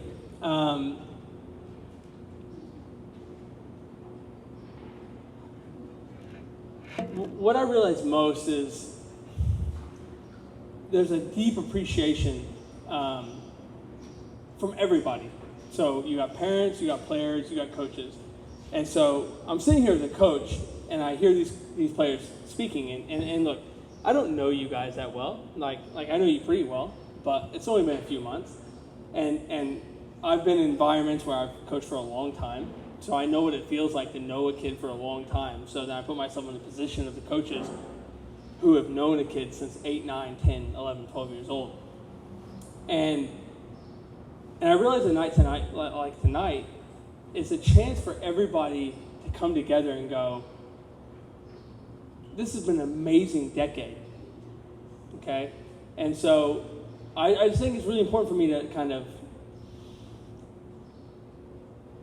what I realize most is there's a deep appreciation from everybody. So you got parents, you got players, you got coaches. And so I'm sitting here as a coach, and I hear these players speaking, and look, I don't know you guys that well. Like I know you pretty well, but it's only been a few months. And I've been in environments where I've coached for a long time, so I know what it feels like to know a kid for a long time. So then I put myself in the position of the coaches who have known a kid since 8, 9, 10, 11, 12 years old. And I realize a night tonight, like tonight, is a chance for everybody to come together and go, this has been an amazing decade, okay? And so I just think it's really important for me to kind of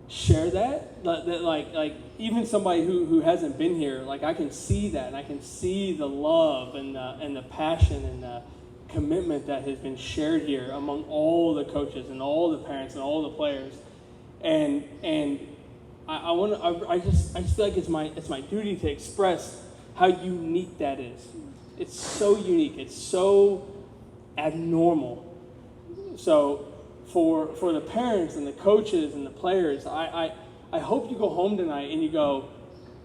share that like even somebody who hasn't been here, like I can see that, and I can see the love and the passion and the commitment that has been shared here among all the coaches and all the parents and all the players, and I just feel like it's my duty to express how unique that is. It's so unique. It's so abnormal. So for the parents and the coaches and the players, I hope you go home tonight and you go,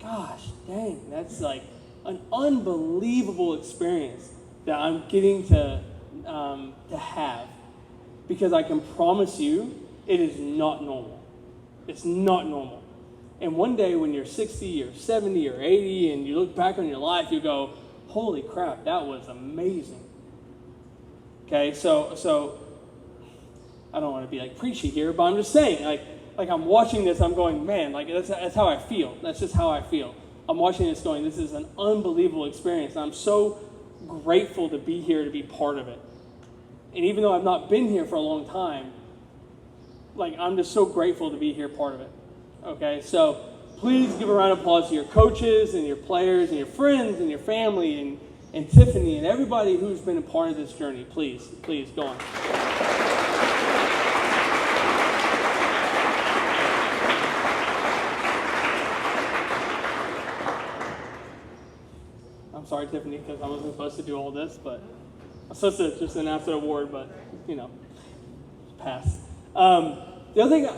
gosh, dang, that's like an unbelievable experience that I'm getting to have, because I can promise you it is not normal. It's not normal. And one day when you're 60 or 70 or 80 and you look back on your life, you go, holy crap, that was amazing. Okay, so I don't want to be like preachy here, but I'm just saying, like I'm watching this, I'm going, man, like that's how I feel. That's just how I feel. I'm watching this going, this is an unbelievable experience. I'm so grateful to be here, to be part of it. And even though I've not been here for a long time, like I'm just so grateful to be here, part of it. Okay, so please give a round of applause to your coaches and your players and your friends and your family and Tiffany and everybody who's been a part of this journey. Please go on. I'm sorry, Tiffany, because I wasn't supposed to do all this, but I'm supposed to just announce an award, but, pass. The other thing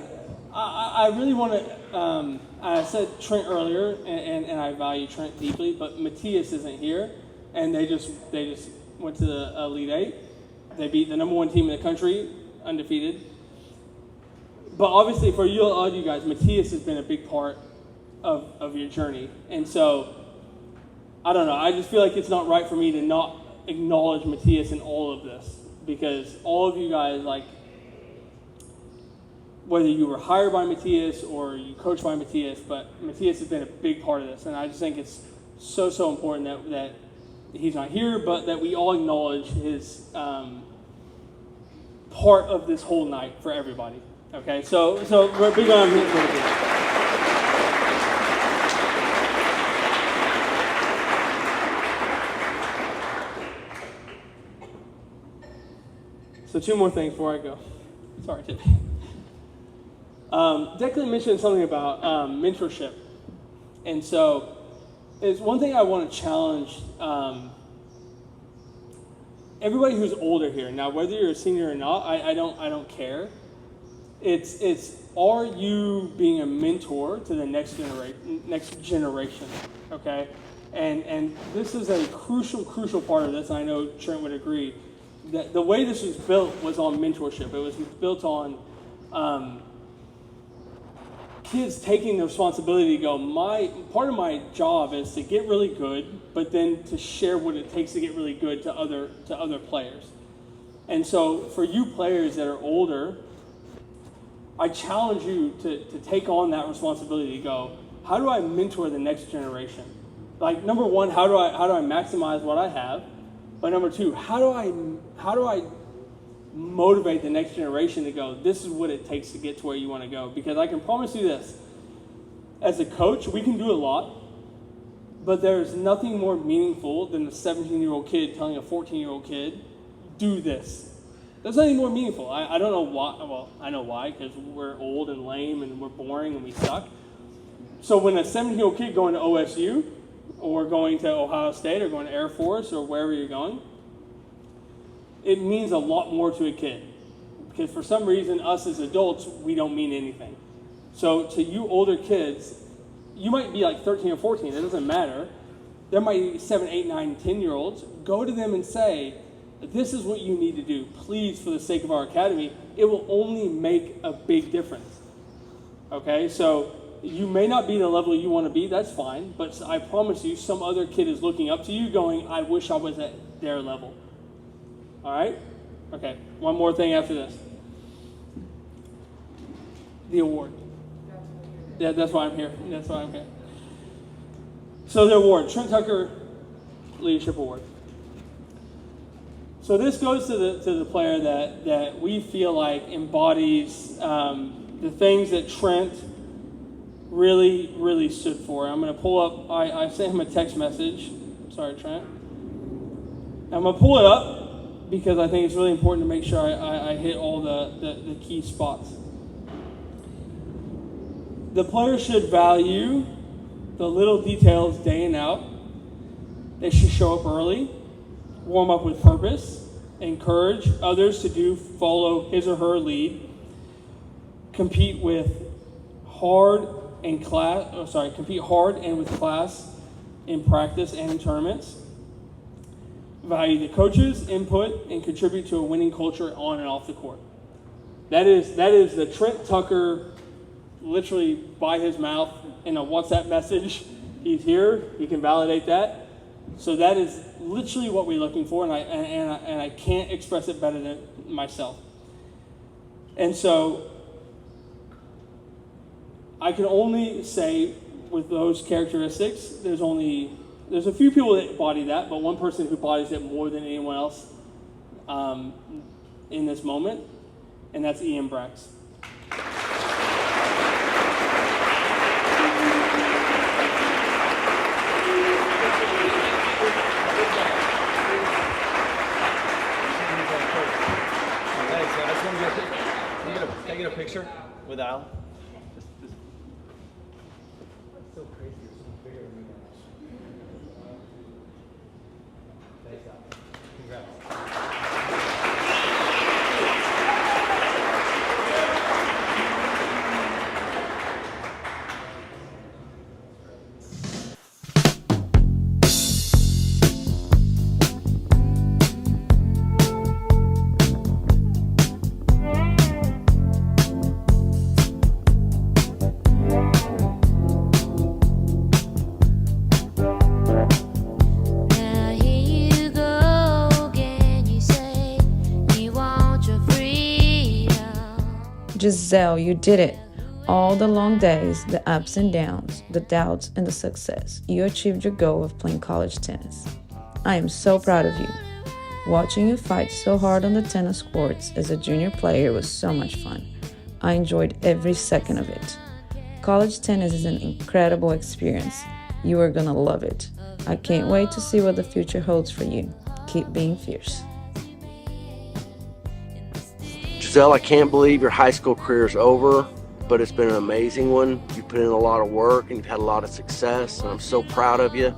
I really want to, I said Trent earlier, and I value Trent deeply, but Matthias isn't here, and they just went to the Elite Eight. They beat the number 1 team in the country, undefeated. But obviously, for all you guys, Matthias has been a big part of your journey, and so I don't know. I just feel like it's not right for me to not acknowledge Matthias in all of this, because all of you guys, like, whether you were hired by Matthias or you coached by Matthias, but Matthias has been a big part of this, and I just think it's so important that he's not here, but that we all acknowledge his part of this whole night for everybody. Okay, so we're big on him. So 2 more things before I go. Sorry, Tiffany. Declan mentioned something about mentorship. And so it's one thing I want to challenge everybody who's older here. Now, whether you're a senior or not, I don't care. It's are you being a mentor to the next generation, okay? And this is a crucial part of this. I know Trent would agree that the way this was built was on mentorship. It was built on kids taking the responsibility to go, part of my job is to get really good, but then to share what it takes to get really good to other players. And so for you players that are older, I challenge you to take on that responsibility to go, how do I mentor the next generation? Like, number one, how do I maximize what I have? But number two, how do I motivate the next generation to go, this is what it takes to get to where you want to go? Because I can promise you this, as a coach, we can do a lot, but there's nothing more meaningful than a 17-year-old kid telling a 14-year-old kid, do this. There's nothing more meaningful. I don't know why. Well, I know why, because we're old and lame and we're boring and we suck. So when a 17-year-old kid going to OSU or going to Ohio State or going to Air Force or wherever you're going, it means a lot more to a kid. Because for some reason, us as adults, we don't mean anything. So to you older kids, you might be like 13 or 14, it doesn't matter. There might be 7, 8, 9, 10-year-olds. Go to them and say, this is what you need to do. Please, for the sake of our academy, it will only make a big difference. Okay, so you may not be the level you want to be, that's fine, but I promise you, some other kid is looking up to you going, I wish I was at their level. All right? Okay, one more thing after this. The award. Yeah, that's why I'm here. That's why I'm here. So the award, Trent Tucker Leadership Award. So this goes to the player that we feel like embodies the things that Trent really stood for. I'm going to pull up, I sent him a text message. Sorry, Trent. I'm going to pull it up because I think it's really important to make sure I hit all the key spots. The player should value the little details day and out. They should show up early, warm up with purpose, encourage others to follow his or her lead, compete hard and with class in practice and in tournaments, value the coach's input, and contribute to a winning culture on and off the court. That is the Trent Tucker, literally by his mouth in a WhatsApp message. He's here, he can validate that. So that is literally what we're looking for, and I can't express it better than myself. And so I can only say with those characteristics, there's a few people that embody that, but one person who embodies it more than anyone else in this moment, and that's Ian Brax. Can I get a picture with Al? It's so crazy. You're so bigger than me. Thanks, Al. Congrats. Giselle, you did it. All the long days, the ups and downs, the doubts and the success. You achieved your goal of playing college tennis. I am so proud of you. Watching you fight so hard on the tennis courts as a junior player was so much fun. I enjoyed every second of it. College tennis is an incredible experience. You are gonna love it. I can't wait to see what the future holds for you. Keep being fierce. Giselle, I can't believe your high school career is over, but it's been an amazing one. You've put in a lot of work and you've had a lot of success, and I'm so proud of you.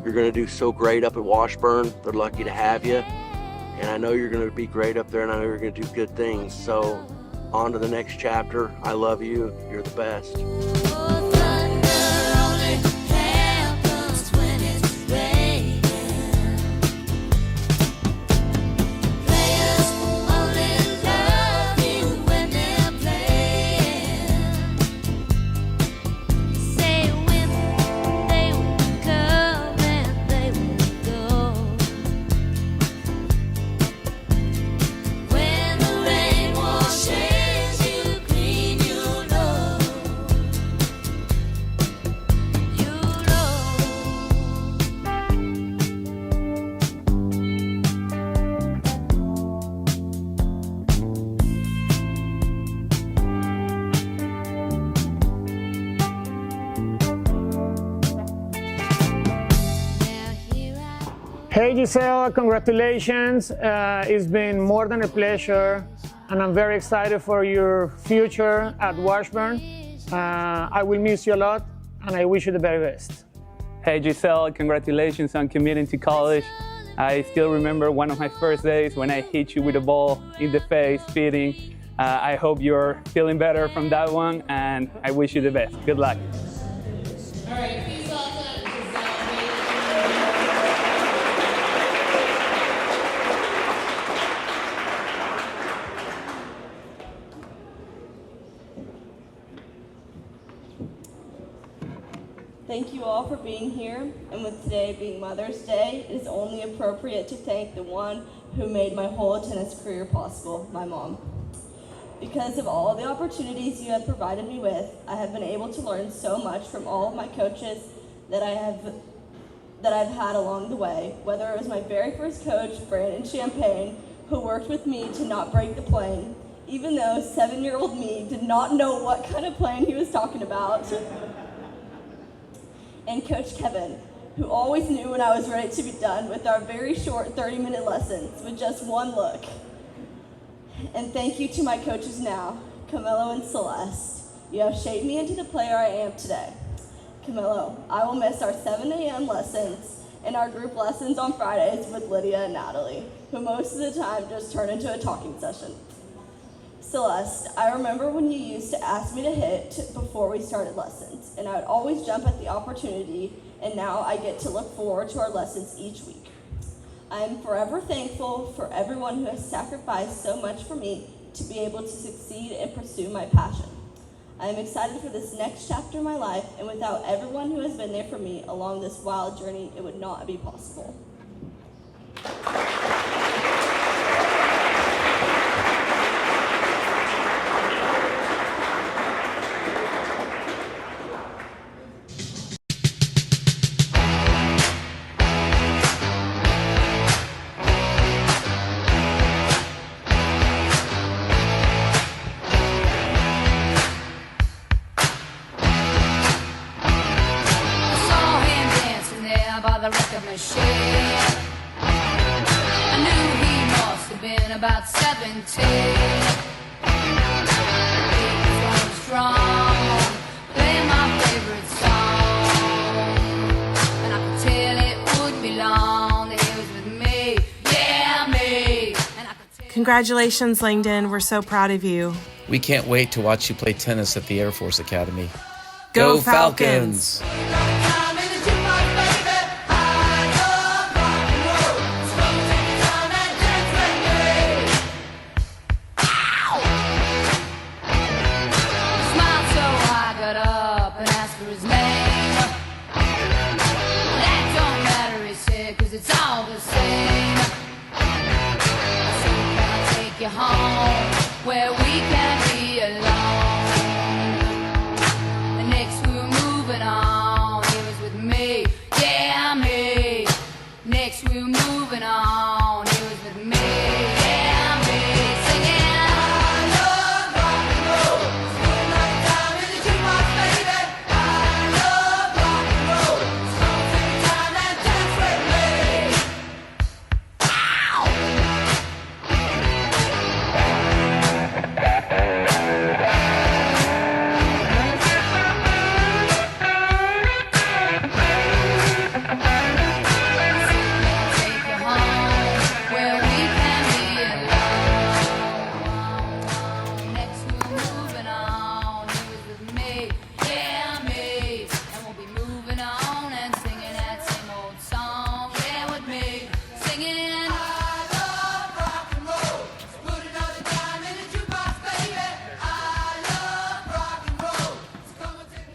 You're going to do so great up at Washburn. They're lucky to have you. And I know you're going to be great up there, and I know you're going to do good things. So on to the next chapter. I love you. You're the best. Hey Giselle, congratulations. It's been more than a pleasure, and I'm very excited for your future at Washburn. I will miss you a lot, and I wish you the very best. Hey Giselle, congratulations on committing to college. I still remember one of my first days when I hit you with a ball in the face, spitting. I hope you're feeling better from that one, and I wish you the best. Good luck. All right, please welcome Thank you all for being here, and with today being Mother's Day, it is only appropriate to thank the one who made my whole tennis career possible, my mom. Because of all the opportunities you have provided me with, I have been able to learn so much from all of my coaches that I've had along the way, whether it was my very first coach, Brandon Champagne, who worked with me to not break the plane, even though 7-year-old me did not know what kind of plane he was talking about. And Coach Kevin, who always knew when I was ready to be done with our very short 30-minute lessons with just one look. And thank you to my coaches now, Camilo and Celeste. You have shaped me into the player I am today. Camilo, I will miss our 7 a.m. lessons and our group lessons on Fridays with Lydia and Natalie, who most of the time just turn into a talking session. Celeste, I remember when you used to ask me to hit before we started lessons, and I would always jump at the opportunity, and now I get to look forward to our lessons each week. I am forever thankful for everyone who has sacrificed so much for me to be able to succeed and pursue my passion. I am excited for this next chapter of my life, and without everyone who has been there for me along this wild journey, it would not be possible. I knew he must have been about 17. He was going strong, playing my favorite song, and I could tell it wouldn't be long that he was with me, yeah, me. Congratulations, Langdon. We're so proud of you. We can't wait to watch you play tennis at the Air Force Academy. Go Falcons! It's all the same. So can I take you home where we can be alone? The next we're moving on. He was with me, yeah, me. Next we're moving on. He was with me, yeah, me. Singing, I love rock and roll. Spend my time in the jukebox, baby. I love rock and roll. So take your time and dance with me.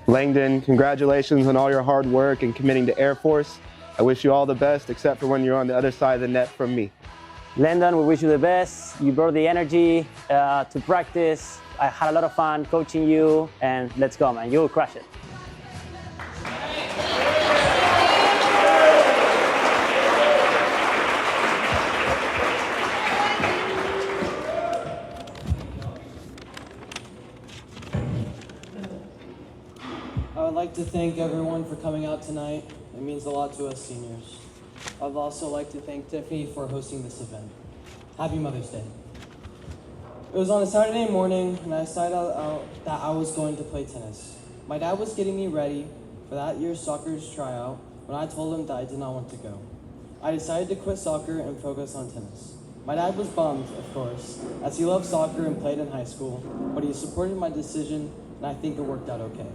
Langdon, congratulations on all your hard work and committing to Air Force. I wish you all the best, except for when you're on the other side of the net from me. Landon, we wish you the best. You brought the energy to practice. I had a lot of fun coaching you, and let's go, man. You'll crush it. I would like to thank everyone for coming out tonight. It means a lot to us seniors. I'd also like to thank Tiffany for hosting this event. Happy Mother's Day. It was on a Saturday morning, and I decided out that I was going to play tennis. My dad was getting me ready for that year's soccer's tryout when I told him that I did not want to go. I decided to quit soccer and focus on tennis. My dad was bummed, of course, as he loved soccer and played in high school, but he supported my decision, and I think it worked out okay.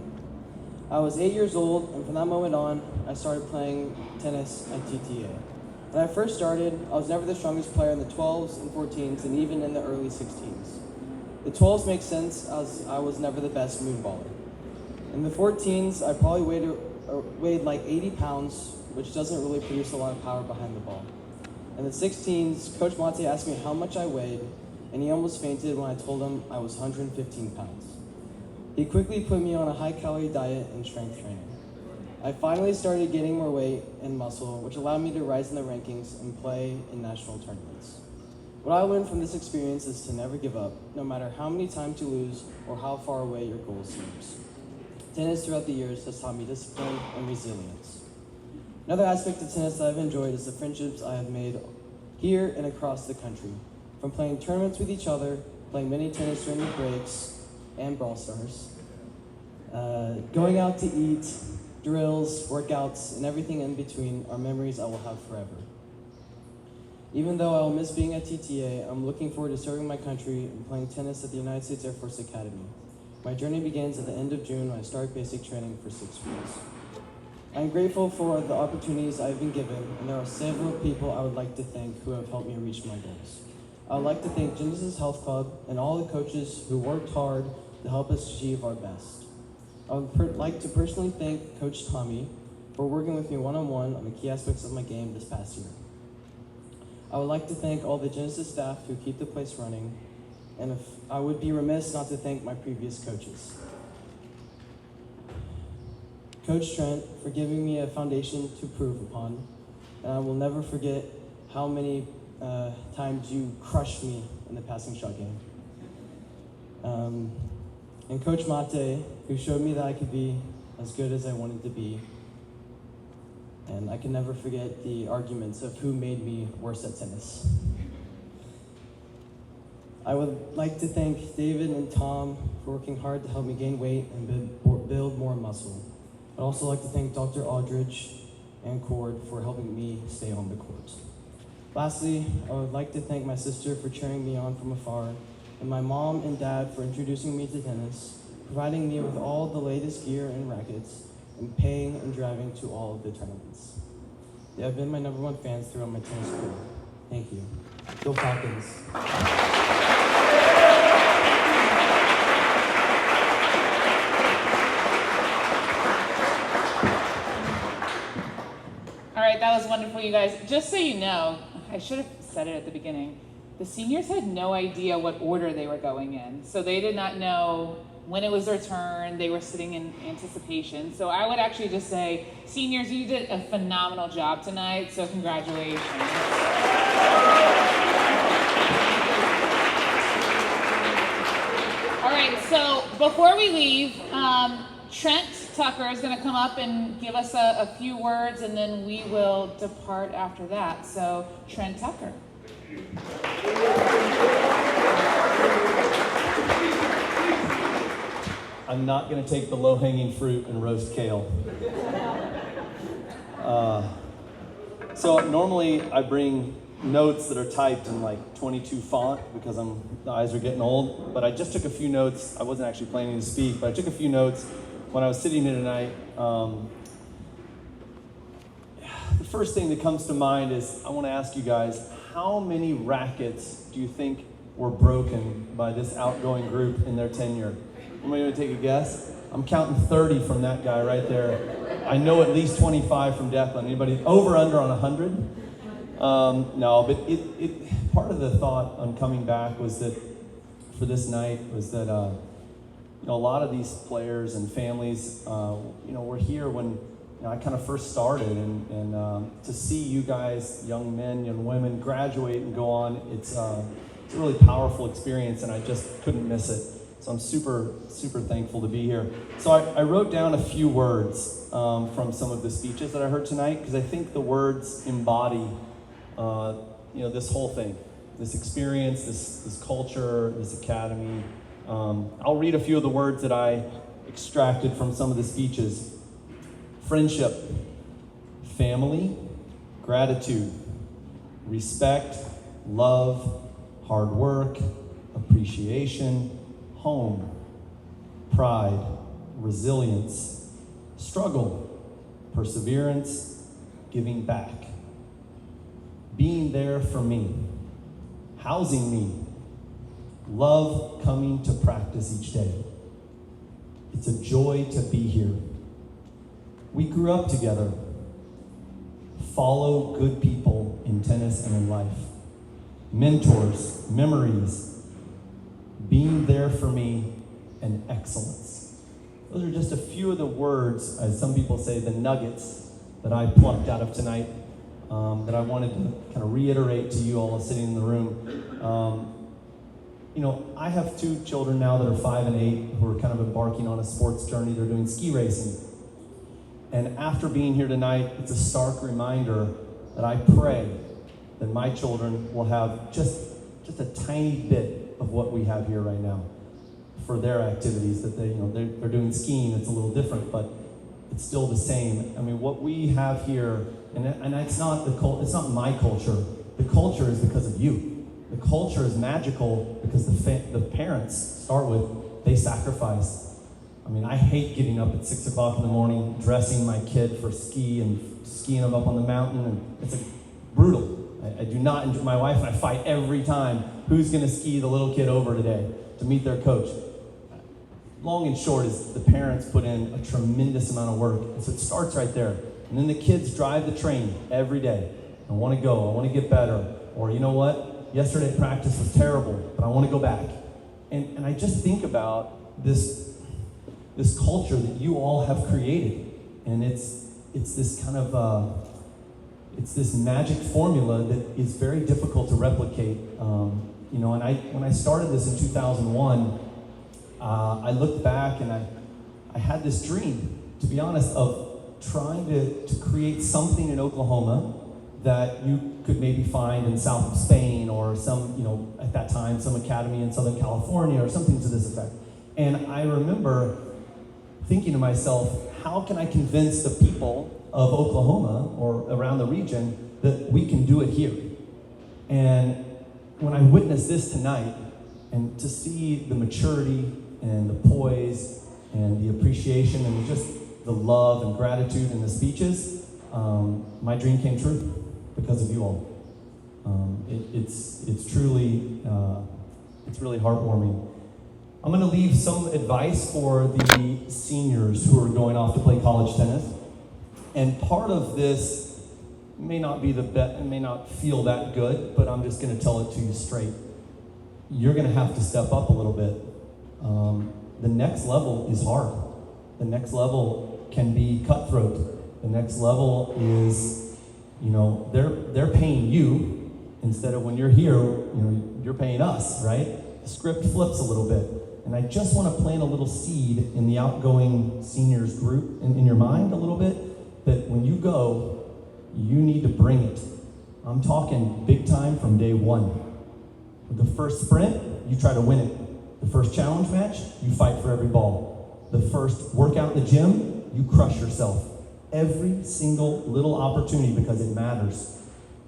I was 8 years old, and from that moment on, I started playing tennis at TTA. When I first started, I was never the strongest player in the 12s and 14s, and even in the early 16s. The 12s make sense, as I was never the best moonballer. In the 14s, I probably weighed like 80 pounds, which doesn't really produce a lot of power behind the ball. In the 16s, Coach Monte asked me how much I weighed, and he almost fainted when I told him I was 115 pounds. He quickly put me on a high-calorie diet and strength training. I finally started gaining more weight and muscle, which allowed me to rise in the rankings and play in national tournaments. What I learned from this experience is to never give up, no matter how many times you lose or how far away your goal seems. Tennis throughout the years has taught me discipline and resilience. Another aspect of tennis that I've enjoyed is the friendships I have made here and across the country. From playing tournaments with each other, playing mini tennis during the breaks, and Brawl Stars. Going out to eat, drills, workouts, and everything in between are memories I will have forever. Even though I will miss being at TTA, I'm looking forward to serving my country and playing tennis at the United States Air Force Academy. My journey begins at the end of June when I start basic training for 6 weeks. I'm grateful for the opportunities I've been given, and there are several people I would like to thank who have helped me reach my goals. I would like to thank Genesis Health Club and all the coaches who worked hard to help us achieve our best. I would like to personally thank Coach Tommy for working with me one-on-one on the key aspects of my game this past year. I would like to thank all the Genesis staff who keep the place running, and I would be remiss not to thank my previous coaches. Coach Trent for giving me a foundation to improve upon, and I will never forget how many times you crushed me in the passing shot game. And Coach Mate, who showed me that I could be as good as I wanted to be. And I can never forget the arguments of who made me worse at tennis. I would like to thank David and Tom for working hard to help me gain weight and build more muscle. I'd also like to thank Dr. Aldridge and Cord for helping me stay on the court. Lastly, I would like to thank my sister for cheering me on from afar, and my mom and dad for introducing me to tennis, providing me with all the latest gear and rackets, and paying and driving to all of the tournaments. They have been my #1 fans throughout my tennis career. Thank you. Go Falcons. All right, that was wonderful, you guys. Just so you know, I should have said it at the beginning. The seniors had no idea what order they were going in. So they did not know when it was their turn. They were sitting in anticipation. So I would actually just say, seniors, you did a phenomenal job tonight. So congratulations. All right, so before we leave, Trent Tucker is going to come up and give us a few words, and then we will depart after that. So, Trent Tucker. I'm not going to take the low-hanging fruit and roast kale. So normally I bring notes that are typed in like 22 font because the eyes are getting old, but I just took a few notes. I wasn't actually planning to speak, but I took a few notes when I was sitting here tonight. The first thing that comes to mind is I want to ask you guys, how many rackets do you think were broken by this outgoing group in their tenure? Anybody want to take a guess? I'm counting 30 from that guy right there. I know at least 25 from Declan. Anybody over, under on 100? No, but it part of the thought on coming back was that for this night was that you know, a lot of these players and families, you know, were here when I kind of first started, and to see you guys, young men, young women, graduate and go on, it's a really powerful experience, and I just couldn't miss it. So I'm super, super thankful to be here. So I wrote down a few words from some of the speeches that I heard tonight, because I think the words embody, you know, this whole thing, this experience, this culture, this academy. I'll read a few of the words that I extracted from some of the speeches. Friendship, family, gratitude, respect, love, hard work, appreciation, home, pride, resilience, struggle, perseverance, giving back, being there for me, housing me, love coming to practice each day. It's a joy to be here. We grew up together. Follow good people in tennis and in life. Mentors, memories, being there for me, and excellence. Those are just a few of the words, as some people say, the nuggets that I plucked out of tonight, that I wanted to kind of reiterate to you all sitting in the room. You know, I have two children now that are 5 and 8 who are kind of embarking on a sports journey. They're doing ski racing. And after being here tonight, it's a stark reminder that I pray that my children will have just a tiny bit of what we have here right now for their activities. That they, you know, they're doing skiing. It's a little different, but it's still the same. I mean, what we have here, and it's not it's not my culture. The culture is because of you. The culture is magical because the parents start with, they sacrifice. I mean, I hate getting up at 6 o'clock in the morning, dressing my kid for ski and skiing them up on the mountain, and it's brutal. I do not enjoy, my wife and I fight every time, who's gonna ski the little kid over today to meet their coach. Long and short is the parents put in a tremendous amount of work, and so it starts right there. And then the kids drive the train every day. I wanna go, I wanna get better, or you know what? Yesterday practice was terrible, but I wanna go back. And I just think about this culture that you all have created, and it's this kind of it's this magic formula that is very difficult to replicate. You know, and when I started this in 2001, I looked back and I had this dream, to be honest, of trying to create something in Oklahoma that you could maybe find in south of Spain, or some, you know, at that time, some academy in Southern California, or something to this effect. And I remember thinking to myself, how can I convince the people of Oklahoma or around the region that we can do it here? And when I witnessed this tonight, and to see the maturity and the poise and the appreciation and just the love and gratitude in the speeches, my dream came true because of you all. It's truly, it's really heartwarming. I'm going to leave some advice for the seniors who are going off to play college tennis. And part of this may not be the best, may not feel that good, but I'm just going to tell it to you straight. You're going to have to step up a little bit. The next level is hard. The next level can be cutthroat. The next level is, you know, they're paying you instead of when you're here, you know, you're paying us, right? The script flips a little bit. And I just want to plant a little seed in the outgoing seniors group, in your mind a little bit, that when you go, you need to bring it. I'm talking big time from day one. With the first sprint, you try to win it. The first challenge match, you fight for every ball. The first workout in the gym, you crush yourself. Every single little opportunity, because it matters.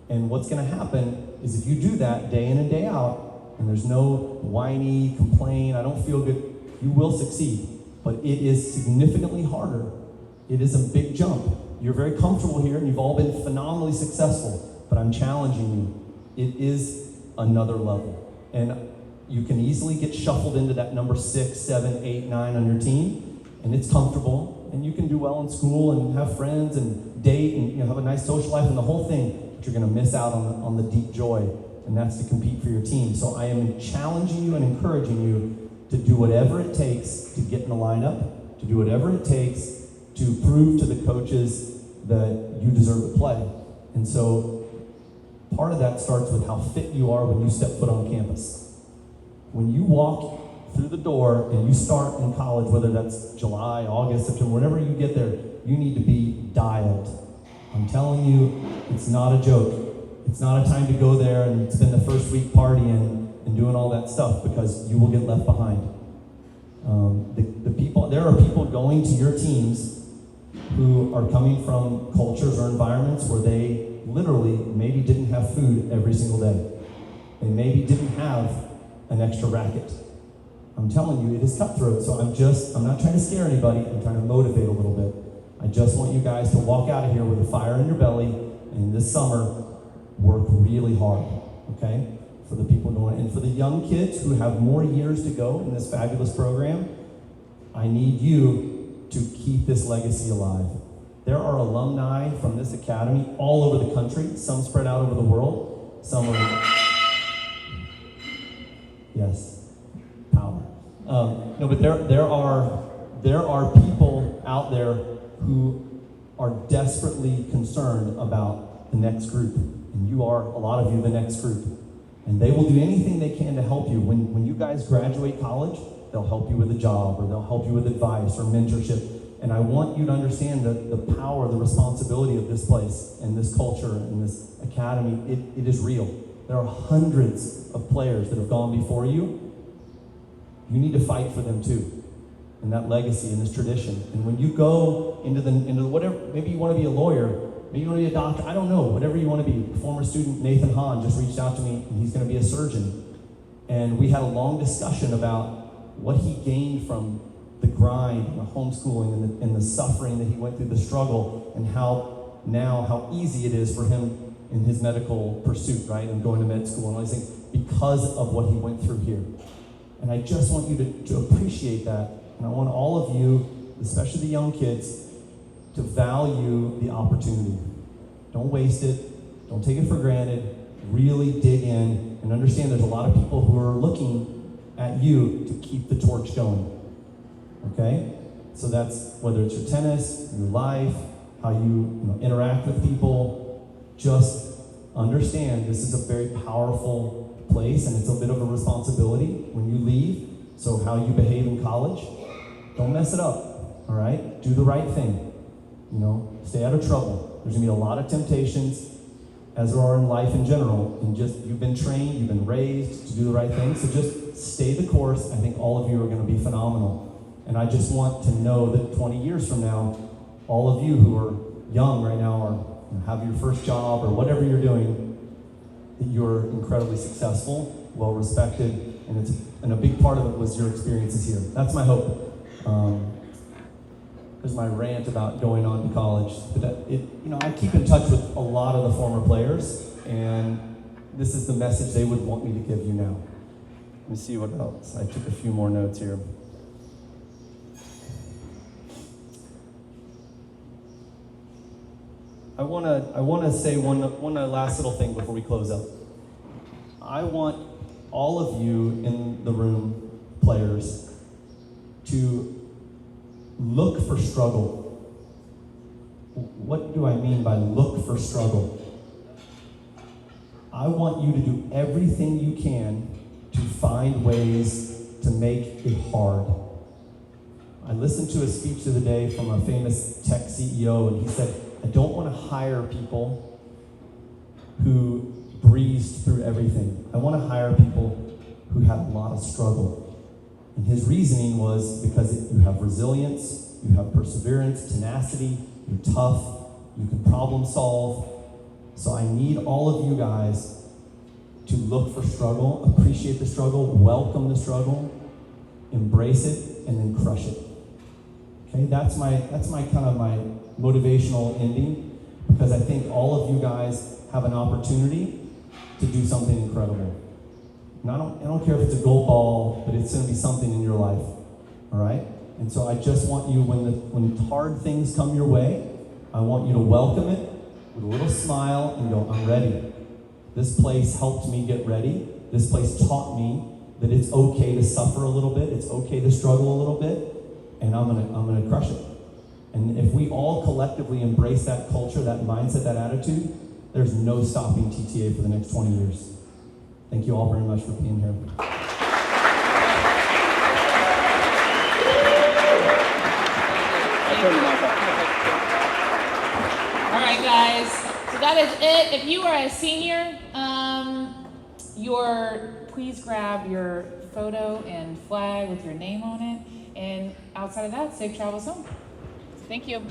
And what's going to happen is if you do that day in and day out, and there's no whiny, complain, I don't feel good, you will succeed. But it is significantly harder. It is a big jump. You're very comfortable here, and you've all been phenomenally successful, but I'm challenging you. It is another level. And you can easily get shuffled into that number 6, 7, 8, 9 on your team, and it's comfortable, and you can do well in school and have friends and date and have a nice social life and the whole thing, but you're going to miss out on the deep joy, and that's to compete for your team. So I am challenging you and encouraging you to do whatever it takes to get in the lineup, to do whatever it takes to prove to the coaches that you deserve to play. And so part of that starts with how fit you are when you step foot on campus. When you walk through the door and you start in college, whether that's July, August, September, whenever you get there, you need to be dialed. I'm telling you, it's not a joke. It's not a time to go there and spend the first week partying and doing all that stuff, because you will get left behind. There are people going to your teams who are coming from cultures or environments where they literally maybe didn't have food every single day. They maybe didn't have an extra racket. I'm telling you, it is cutthroat. So I'm not trying to scare anybody. I'm trying to motivate a little bit. I just want you guys to walk out of here with a fire in your belly, and this summer, work really hard, okay? For the people going, and for the young kids who have more years to go in this fabulous program, I need you to keep this legacy alive. There are alumni from this academy all over the country, some spread out over the world, some are, yes, power. No, but there are people out there who are desperately concerned about the next group, and you are, a lot of you, the next group. And they will do anything they can to help you. When you guys graduate college, they'll help you with a job, or they'll help you with advice or mentorship. And I want you to understand the power, the responsibility of this place and this culture and this academy. It is real. There are hundreds of players that have gone before you. You need to fight for them too, and that legacy and this tradition. And when you go into whatever, maybe you want to be a lawyer, maybe you want to be a doctor, I don't know, whatever you want to be. A former student, Nathan Hahn, just reached out to me, and he's going to be a surgeon. And we had a long discussion about what he gained from the grind and the homeschooling and the suffering that he went through, the struggle, and how easy it is for him in his medical pursuit, right, and going to med school and all these things, because of what he went through here. And I just want you to appreciate that. And I want all of you, especially the young kids, to value the opportunity. Don't waste it. Don't take it for granted. Really dig in and understand there's a lot of people who are looking at you to keep the torch going. Okay? So that's whether it's your tennis, your life, how you interact with people. Just understand this is a very powerful place, and it's a bit of a responsibility when you leave. So how you behave in college, don't mess it up. All right? Do the right thing. Stay out of trouble. There's gonna be a lot of temptations, as there are in life in general, and just you've been trained, you've been raised to do the right thing, so just stay the course. I think all of you are gonna be phenomenal. And I just want to know that 20 years from now, all of you who are young right now, or have your first job, or whatever you're doing, that you're incredibly successful, well respected, and a big part of it was your experiences here. That's my hope. There's my rant about going on to college. But I keep in touch with a lot of the former players, and this is the message they would want me to give you now. Let me see what else. I took a few more notes here. I want to say one last little thing before we close up. I want all of you in the room, players, to look for struggle. What do I mean by look for struggle? I want you to do everything you can to find ways to make it hard. I listened to a speech the other day from a famous tech CEO, and he said, I don't want to hire people who breezed through everything. I want to hire people who had a lot of struggle. And his reasoning was because you have resilience, you have perseverance, tenacity, you're tough, you can problem solve. So I need all of you guys to look for struggle, appreciate the struggle, welcome the struggle, embrace it, and then crush it. Okay, that's my kind of my motivational ending, because I think all of you guys have an opportunity to do something incredible. And I don't care if it's a gold ball, but it's going to be something in your life. All right? And so I just want you, when hard things come your way, I want you to welcome it with a little smile and go, I'm ready. This place helped me get ready. This place taught me that it's okay to suffer a little bit, it's okay to struggle a little bit, and I'm gonna crush it. And if we all collectively embrace that culture, that mindset, that attitude, there's no stopping TTA for the next 20 years. Thank you all very much for being here. All right, guys. So that is it. If you are a senior, please grab your photo and flag with your name on it. And outside of that, safe travels home. Thank you.